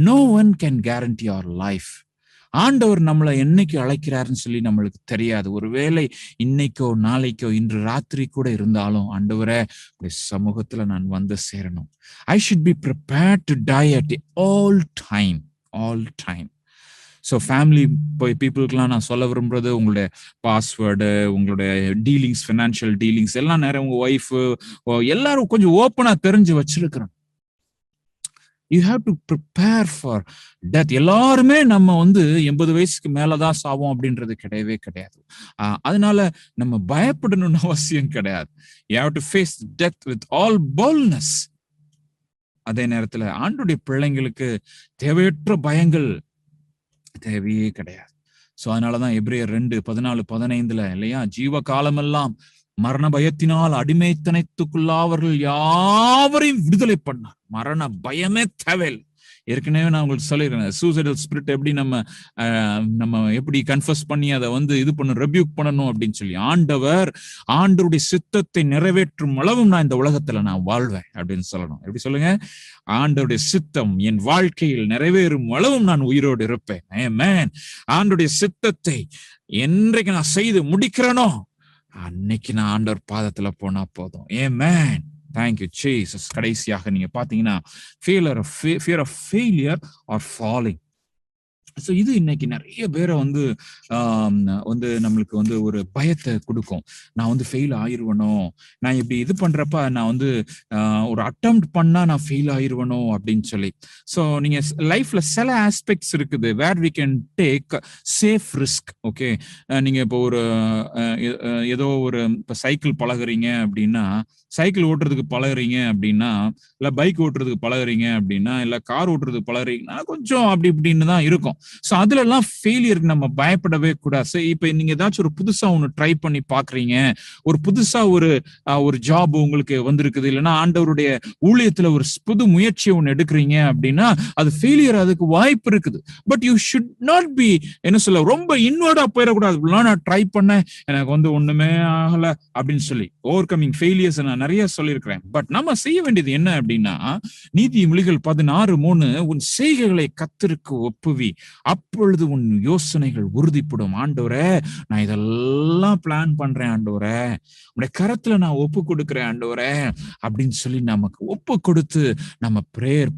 No one can guarantee our life. ஆண்டவர் நம்மளை என்னைக்கு அழைக்கிறாருன்னு சொல்லி நம்மளுக்கு தெரியாது. ஒருவேளை இன்னைக்கோ நாளைக்கோ இன்று ராத்திரி கூட இருந்தாலும், ஆண்டவரே சமூகத்துல நான் வந்து சேரணும். I should be prepared to die at all time. So family பீப்புளுக்குலாம் நான் சொல்ல விரும்புறது, உங்களுடைய பாஸ்வேர்டு, உங்களுடைய டீலிங்ஸ், ஃபினான்ஷியல் டீலிங்ஸ் எல்லாம் நேரம் உங்க ஒய்ஃபு எல்லாரும் கொஞ்சம் ஓப்பனா தெரிஞ்சு வச்சிருக்கிறோம். You have to prepare for death. எல்லாருமே நம்ம வந்து 80 வயசுக்கு மேலதான் சாவோம் அப்படின்றது கிடையவே கிடையாது. அதனால நம்ம பயப்படணும்னு அவசியம் கிடையாது. You have to face death with all boldness. அதே நேரத்துல ஆண்டுடைய பிள்ளைங்களுக்கு தேவையற்ற பயங்கள் தேவையே கிடையாது. சோ அதனாலதான் எபிரேயர் 2:14-15 இல்லையா, ஜீவ காலமெல்லாம் மரண பயத்தினால் அடிமைத்தனத்துக்குள்ளாவர்கள் யாவரையும் விடுதலை பண்ணார். மரண பயமே தேவையில்லை. ஏற்கனவே நான் உங்களுக்கு சொல்லிடுறேன், சூசைடல் ஸ்பிரிட் எப்படி நம்ம எப்படி கன்ஃபஸ் பண்ணி அதை வந்து இது ரெபியூக் பண்ணணும் அப்படின்னு சொல்லி. ஆண்டவருடைய சித்தத்தை நிறைவேற்றும் அளவும் நான் இந்த உலகத்துல நான் வாழ்வேன் அப்படின்னு சொல்லணும். எப்படி சொல்லுங்க? ஆண்டவருடைய சித்தம் என் வாழ்க்கையில் நிறைவேறும் அளவும் நான் உயிரோடு இருப்பேன். ஆமென். ஆண்டவருடைய சித்தத்தை என்றைக்கு நான் செய்து முடிக்கிறேனோ அன்னைக்கு நான் ஆண்டவர் பாதத்துல போனா போதும். ஆமென். Thank you, Jesus. கடைசியாக நீங்க பாத்தீங்கன்னா fear of failure or falling. So இது இன்னைக்கு நிறைய பேரை வந்து நம்மளுக்கு வந்து ஒரு பயத்தை கொடுக்கும். நான் வந்து ஃபெயில் ஆயிருவனோ, நான் இப்படி இது பண்றப்ப நான் வந்து ஒரு அட்டெம்ப்ட் பண்ணா நான் ஃபெயில் ஆயிருவனோ அப்படின்னு சொல்லி. ஸோ நீங்க லைஃப்ல சில ஆஸ்பெக்ட்ஸ் இருக்குது where we can take safe risk. Okay, நீங்க இப்போ ஒரு ஏதோ ஒரு இப்போ சைக்கிள் பழகுறீங்க அப்படின்னா, சைக்கிள் ஓட்டுறதுக்கு பழகுறீங்க அப்படின்னா, இல்ல பைக் ஓட்டுறதுக்கு பழகுறீங்க அப்படின்னா, இல்ல கார் ஓட்டுறதுக்கு பழகுறீங்கன்னா கொஞ்சம் அப்படி இப்படின்னு தான் இருக்கும். சோ அதுல எல்லாம் ஃபெயிலியருக்கு நம்ம பயப்படவே கூடாது. இப்ப நீங்க ஏதாச்சும் ஒரு புதுசா ஒண்ணு ட்ரை பண்ணி பாக்குறீங்க, ஒரு புதுசா ஒரு ஜாப் உங்களுக்கு வந்திருக்குது, இல்லைன்னா ஆண்டவருடைய ஊழியத்துல ஒரு புது முயற்சியை ஒண்ணு எடுக்கிறீங்க அப்படின்னா அது ஃபெயிலியர் அதுக்கு வாய்ப்பு இருக்குது. But you should not be என்ன சொல்ல, ரொம்ப இன்வர்டா போயிடக்கூடாது. நான் ட்ரை பண்ணேன், எனக்கு வந்து ஒண்ணுமே ஆகல அப்படின்னு சொல்லி ஓவர் கமிங் ஃபெயிலியர்ஸ் நான் நிறைய சொல்லியிருக்கிறேன். பட் நம்ம செய்ய வேண்டியது என்ன அப்படின்னா, நீதிமொழிகள் 16:3, உன் செய்கைகளை கர்த்தருக்கு ஒப்புவி, அப்பொழுது உன் யோசனைகள் உறுதிப்படும். ஆண்டவரே நான் இதெல்லாம் பிளான் பண்றேன், ஆண்டவரே உடைய கரத்துல நான் ஒப்பு கொடுக்கிறேன் ஆண்டவரே அப்படின்னு சொல்லி நமக்கு ஒப்பு கொடுத்து நம்ம ப்ரேயர்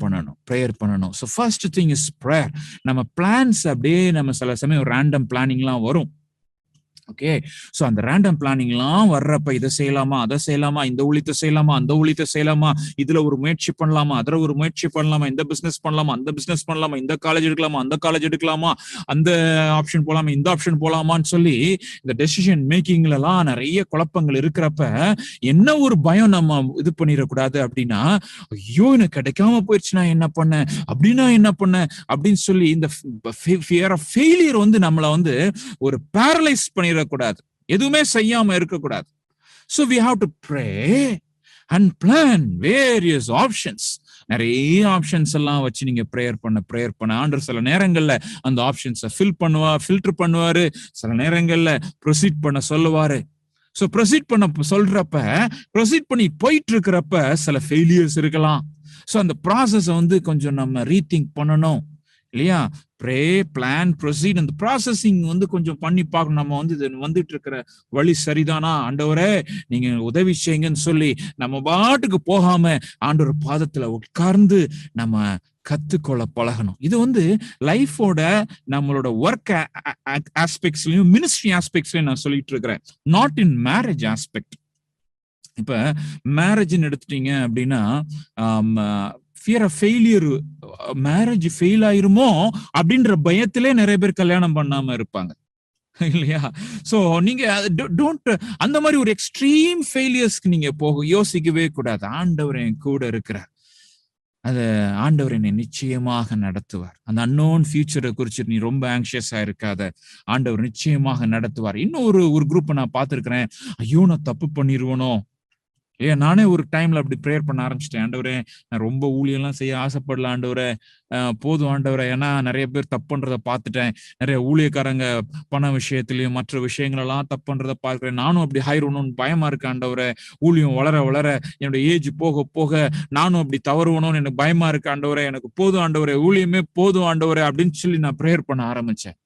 பண்ணணும். So first thing is prayer. நம்ம பிளான்ஸ் அப்படியே நம்ம சில சமயம் ரேண்டம் பிளானிங்லாம் வரும். ஓகே, சோ அந்த ரேண்டம் பிளானிங்லாம் வர்றப்ப இதை செய்யலாமா, அதை செய்யலாமா, இந்த ஊழியத்தை செய்யலாமா, அந்த ஊழியத்தை செய்யலாமா, இதுல ஒரு முயற்சி பண்ணலாமா, அதுல ஒரு முயற்சி பண்ணலாமா, இந்த பிசினஸ் பண்ணலாமா, அந்த பிசினஸ் பண்ணலாமா, இந்த காலேஜ் எடுக்கலாமா, அந்த காலேஜ் எடுக்கலாமா, அந்த ஆப்ஷன் போலாமா, இந்த ஆப்ஷன் போலாமான்னு சொல்லி இந்த டெசிஷன் மேக்கிங்ல எல்லாம் நிறைய குழப்பங்கள் இருக்கிறப்ப என்ன ஒரு பயம் நம்ம இது பண்ணிடக்கூடாது அப்படின்னா, ஐயோ எனக்கு கிடைக்காம போயிடுச்சுன்னா என்ன பண்ண, அப்படின்னா என்ன பண்ண அப்படின்னு சொல்லி இந்த ஃபியர் ஆஃப் ஃபெயிலியர் வந்து நம்மள வந்து ஒரு பேரலைஸ் பண்ணிடக்கூடாது, எதுவுமே செய்யாம இருக்கக்கூடாது. So we have to pray and plan various options. நிறைய ஆப்ஷன்ஸ் எல்லாம் வச்சு நீங்க ப்ரேயர் பண்ண ஆண்டவர் சில நேரங்கள்ல அந்த ஆப்ஷன்ஸை ஃபில்டர் பண்ணுவாரு, சில நேரங்கள்ல ப்ரொசீட் பண்ண சொல்லுவாரு. சோ ப்ரொசீட் பண்ண சொல்றப்ப, ப்ரொசீட் பண்ணி போயிட்டு இருக்கிறப்ப சில ஃபெயிலியர்ஸ் இருக்கலாம். சோ அந்த ப்ராசஸ் வந்து கொஞ்சம் நம்ம ரீதிங்க் பண்ணணும் இல்லையா? ப்ரே, பிளான், ப்ரொசீட், அந்த ப்ராசஸிங் வந்து கொஞ்சம் பண்ணி பார்க்கணும். நம்ம வந்து இது வந்துட்டு இருக்கிற வழி சரிதானா, ஆண்டவரே நீங்க உதவி செய்யுங்கன்னு சொல்லி நம்ம பாட்டுக்கு போகாம ஆண்டவர் பாதத்துல உட்கார்ந்து நம்ம கத்துக்கொள்ள பழகணும். இது வந்து லைஃபோட நம்மளோட ஒர்க் ஆஸ்பெக்ட்ஸ்லயும் மினிஸ்ட்ரி ஆஸ்பெக்ட்ஸ்லயும் நான் சொல்லிட்டு இருக்கிறேன், நாட் இன் மேரேஜ் ஆஸ்பெக்ட். இப்ப மேரேஜ்ன்னு எடுத்துட்டீங்க அப்படின்னா, fear of failure, marriage fail ஆயிருமோ அப்படின்ற பயத்திலே நிறைய பேர் கல்யாணம் பண்ணாம இருப்பாங்க இல்லையா? சோ நீங்க டோன்ட் அந்த மாதிரி ஒரு எக்ஸ்ட்ரீம் ஃபெயிலியர்ஸ்க்கு நீங்க யோசிக்கவே கூடாது. ஆண்டவர் என் கூட இருக்கிறார், அது ஆண்டவர் என்னை நிச்சயமாக நடத்துவார். அந்த அன்னோன் ஃபியூச்சரை குறிச்சு நீ ரொம்ப ஆங்ஷியஸா இருக்காத, ஆண்டவர் நிச்சயமாக நடத்துவார். இன்னும் ஒரு குரூப்பை நான் பார்த்திருக்கிறேன், ஐயோ நான் தப்பு பண்ணிருவனோ, நானே ஒரு டைம்ல அப்படி ப்ரேயர் பண்ண ஆரம்பிச்சிட்டேன். ஆண்டவரே நான் ரொம்ப ஊழியெல்லாம் செய்ய ஆசைப்படல ஆண்டவரே, போதும் ஆண்டவரே, ஏன்னா நிறைய பேர் தப்பு பண்றதை பார்த்துட்டேன், நிறைய ஊழியக்காரங்க பண விஷயத்திலயும் மற்ற விஷயங்களெல்லாம் தப்பு பண்றதை பார்க்கிறேன், நானும் அப்படி ஆயிரணும்னு பயமா இருக்கு ஆண்டவரே, ஊழியம் வளர வளர என்னோட ஏஜ் போக போக நானும் அப்படி தவறுவணும்னு எனக்கு பயமா இருக்கு ஆண்டவரே, எனக்கு போதும் ஆண்டவரே, ஊழியமே போதும் ஆண்டவரே அப்படின்னு சொல்லி நான் ப்ரேயர் பண்ண ஆரம்பிச்சேன்.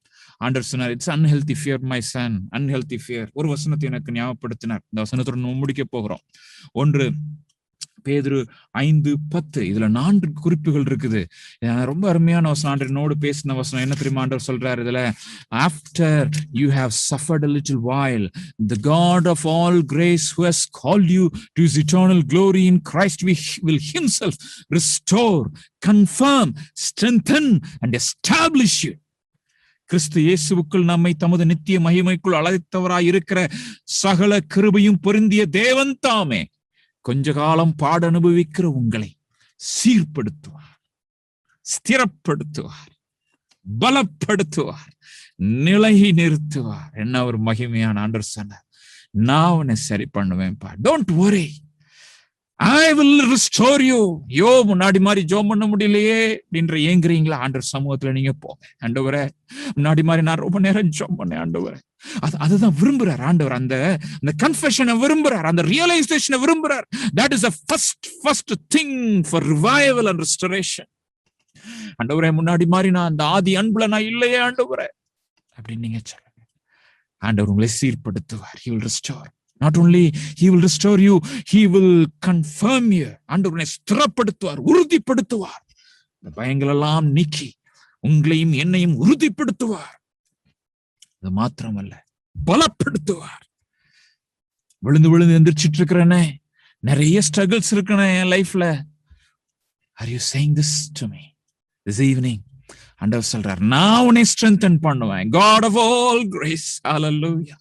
ஆண்டவர் சொன்னார், it's unhealthy fear my son, unhealthy fear. ஒரு வசனத்தை எனக்கு ஞாபகப்படுத்தினார். இந்த வசனத்தோட நம்ம முடிக்க போகிறோம். 1 பேதுரு 5:10. இதுல 4 குறிப்புகள் இருக்குது. ரொம்ப அருமையான வசனம். ஆண்டவரோடு பேசின வசனம் என்ன தெரியுமா? ஆண்டவர் சொல்றாரு இதுல, after you have suffered a little while, the God of all grace who has called you to his eternal glory in Christ will himself restore, confirm, strengthen and establish you. கிறிஸ்து இயேசுவுக்குள் நம்மை தமது நித்திய மகிமைக்குள் அழைத்தவராய் இருக்கிற சகல கிருபையும் பொருந்திய தேவன் தாமே கொஞ்ச காலம் பாட அனுபவிக்கிற உங்களை சீர்படுத்துவார், ஸ்திரப்படுத்துவார், பலப்படுத்துவார், நிலை நிறுத்துவார். என்ன ஒரு மகிமையான ஆண்டவர் சொன்னார், நான் உன்னை சரி பண்ணுவேன் பா, don't worry, I will restore you. யோ முன்னாடி மாதிரி ஜோம் பண்ண முடியலையே அப்படின்ற ஏங்குறீங்களா? ஆண்டவர் சமூகத்துல நீங்க போங்க. ஆண்டவரே, முன்னாடி மாதிரி நான் ரொம்ப நேரம் ஜோம் பண்ணேன் ஆண்டவரே. அதுதான் விரும்புறார் ஆண்டவர். அந்த கன்ஃபெஷனை விரும்புறார், அந்த ரியலைசேஷனை விரும்புறார். That is the first thing for revival and restoration. ஆண்டவரே, முன்னாடி மாதிரி நான் அந்த ஆதி அன்புல நான் இல்லையே ஆண்டவரே அப்படின்னு நீங்க சொல்லுங்க. ஆண்டவர் உங்களை சீர்படுத்துவார். He will restore. Not only he will restore you, he will confirm you. ஆண்டவரை ஸ்திரப்படுத்துவார், உறுதிப்படுத்துவார். இந்த பயங்கள் எல்லாம் நீக்கி உங்களையும் என்னையும் உறுதிப்படுத்துவார். அது மாத்திரமல்ல, பலப்படுத்துவார். விழுந்து விழுந்து எந்திரிச்சிட்டு இருக்கிறேனே, நிறைய ஸ்ட்ரகிள்ஸ் இருக்கிறேன் என் லைஃப்ல. Are you saying this to me this evening? ஆண்டவர் சொல்றார், நான் உன்னை ஸ்ட்ரெங்தன் பண்ணுவேன். God of all grace, hallelujah.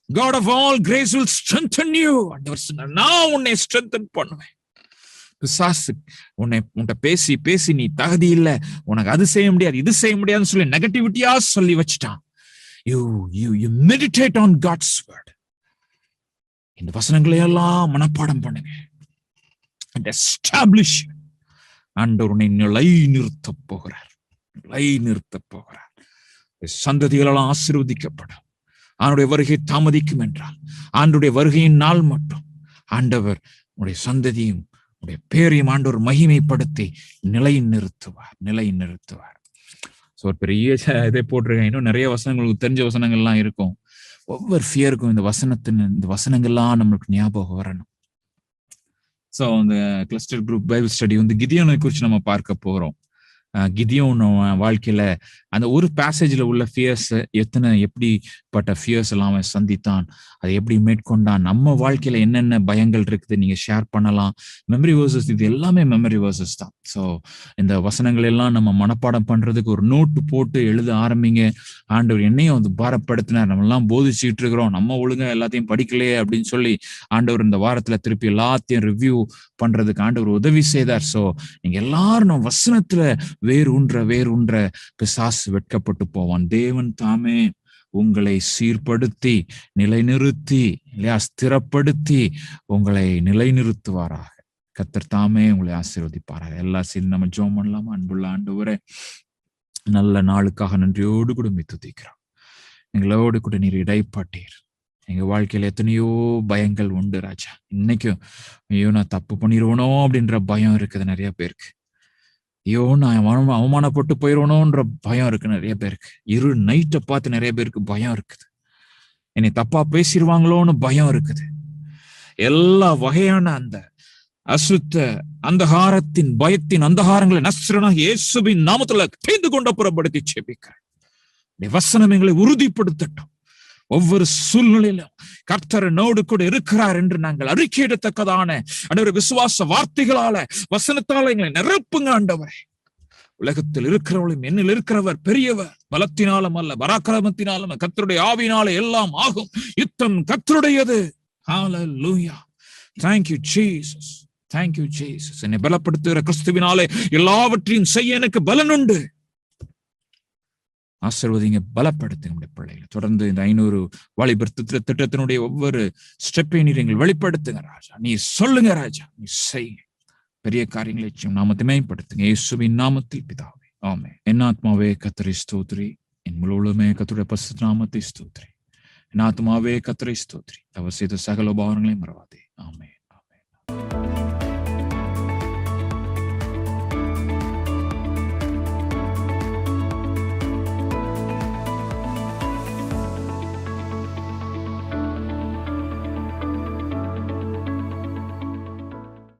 God of all grace will strengthen you. ஆண்டவர் சொன்னார், நான் உன்னை strengthen பண்ணுவேன். பிசாசு உன்னை பேசி பேசி நீ தகுதி இல்ல, உனக்கு அது செய்ய முடியாது, இது செய்ய முடியாதுன்னு சொல்லி நெகட்டிவிட்டியா சொல்லி வச்சுட்டான். You meditate on God's word. இந்த வசனங்களை எல்லாம் மனப்பாடம் பண்ணுங்க. And establish. ஆண்டவர் உன்னை நிலை நிறுத்த போகிறார், நிலை நிறுத்த போகிறார். சந்ததிகளெல்லாம் ஆசீர்வதிக்கப்படும். ஆண்டுடைய வருகை தாமதிக்கும் என்றால், ஆண்டுடைய வருகையின் நாள் மட்டும் ஆண்டவர் உடைய சந்ததியும் உடைய பேரையும் ஆண்டவர் மகிமைப்படுத்தி நிலை நிறுத்துவார், நிலை நிறுத்துவார். ஸோ ஒரு பெரிய இதை போட்டிருக்கேன். இன்னும் நிறைய வசனங்களுக்கு தெரிஞ்ச வசனங்கள்லாம் இருக்கும். ஒவ்வொரு ஃபியருக்கும் இந்த வசனங்கள்லாம் நம்மளுக்கு ஞாபகம் வரணும். ஸோ இந்த கிளஸ்டர் குரூப் பைபிள் ஸ்டடி கிதியோனை குறித்து நம்ம பார்க்க போகிறோம். கிதியோன் வாழ்க்கையில அந்த ஒரு பேசேஜ்ல உள்ள ஃபியர்ஸ், எப்படிப்பட்ட ஃபியர்ஸ் எல்லாம் அவன் சந்தித்தான், அதை எப்படி மேற்கொண்டான், நம்ம வாழ்க்கையில என்னென்ன பயங்கள் இருக்குது நீங்க ஷேர் பண்ணலாம். மெமரி வேர்சஸ், இது எல்லாமே மெமரி வேர்சஸ் தான். ஸோ இந்த வசனங்கள் எல்லாம் நம்ம மனப்பாடம் பண்றதுக்கு ஒரு நோட்டு போட்டு எழுத ஆரம்பிங்க. ஆண்டவர் என்னையும் பாரப்படுத்தினார், நம்ம எல்லாம் போதிச்சுட்டு இருக்கிறோம், நம்ம ஒழுங்கா எல்லாத்தையும் படிக்கலையே அப்படின்னு சொல்லி ஆண்டவர் இந்த வாரத்துல திருப்பி எல்லாத்தையும் ரிவ்யூ பண்றதுக்கு ஆண்டவர் உதவி செய்தார். ஸோ நீங்க எல்லாரும் நம்ம வசனத்துல வேறுன்ற பிசாசு வெட்கப்பட்டு போவான். தேவன் தாமே உங்களை சீர்படுத்தி நிலைநிறுத்தி இல்லையா, ஸ்திரப்படுத்தி உங்களை நிலைநிறுத்துவாராக. கர்த்தர் தாமே உங்களை ஆசீர்வதிப்பாராக. எல்லா சேர்ந்து நம்ம ஜெபம் பண்ணலாமா? அன்புள்ள ஆண்டவரே, நல்ல நாளுக்காக நன்றியோடு கூட துதிக்கிறோம். எங்களோடு கூட நீர் இடைப்பட்டீர். எங்க வாழ்க்கையில எத்தனையோ பயங்கள் உண்டு ராஜா. இன்னைக்கும் ஐயோ நான் தப்பு பண்ணிடுவனோ அப்படின்ற பயம் இருக்குது நிறைய பேருக்கு. ஐயோ நான் அவமானப்பட்டு போயிடுவனோன்ற பயம் இருக்கு நிறைய பேருக்கு. நைட்டை பார்த்து நிறைய பேருக்கு பயம் இருக்குது. என்னை தப்பா பேசிடுவாங்களோன்னு பயம் இருக்குது. எல்லா வகையான அந்த அசுத்த அந்தகாரத்தின் பயத்தின் அந்தகாரங்களை நஸ்ரனாகிய இயேசுவின் நாமத்துல தேர்ந்து கொண்ட புறப்படுத்தி செபிக்கிறேன். வசனம் எங்களை உறுதிப்படுத்தட்டும். ஒவ்வொரு சூழ்நிலையிலும் கர்த்தர் என்னோடு கூட இருக்கிறார் என்று நாங்கள் அறிக்கையிடத்தக்கதான ஆண்டவரே விசுவாச வார்த்தைகளால வசனத்தால எங்களை நிரப்புங்க ஆண்டவரே. உலகத்தில் இருக்கிறவர்களும் என்னில் இருக்கிறவர் பெரியவர், பலத்தினாலும் அல்ல பராக்கிரமத்தினாலும் கர்த்தருடைய ஆவியினாலே எல்லாம் ஆகும். யுத்தம் கர்த்தருடையது. ஹல்லேலூயா. Thank you Jesus. Thank you Jesus. என்னை பலப்படுத்துகிற கிறிஸ்துவினாலே எல்லாவற்றையும் செய்ய எனக்கு பலன் உண்டு. ஆசீர்வதிங்க, பலப்படுத்துங்க நம்முடைய பிள்ளைகளை. தொடர்ந்து இந்த 500 வாலிபர் திட்டத்தினுடைய ஒவ்வொரு ஸ்டெப்பையும் நீர் எங்கள் வெளிப்படுத்துங்க ராஜா. நீ சொல்லுங்க ராஜா, நீ செய்யுங்க பெரிய காரியங்களை. நாமத்தை மேம்படுத்துங்க இயேசுவின் நாமத்தில் பிதாவே, ஆமென். என் ஆத்மாவே கர்த்தரை ஸ்தோத்திரி, என் முழுவதுமே கர்த்தருடைய பரிசுத்த நாமத்தை ஸ்தோத்திரி. என் ஆத்மாவே கர்த்தரை ஸ்தோத்திரி, அவர் செய்த சகல உபகாரங்களையும் மறவாதே. ஆமென்.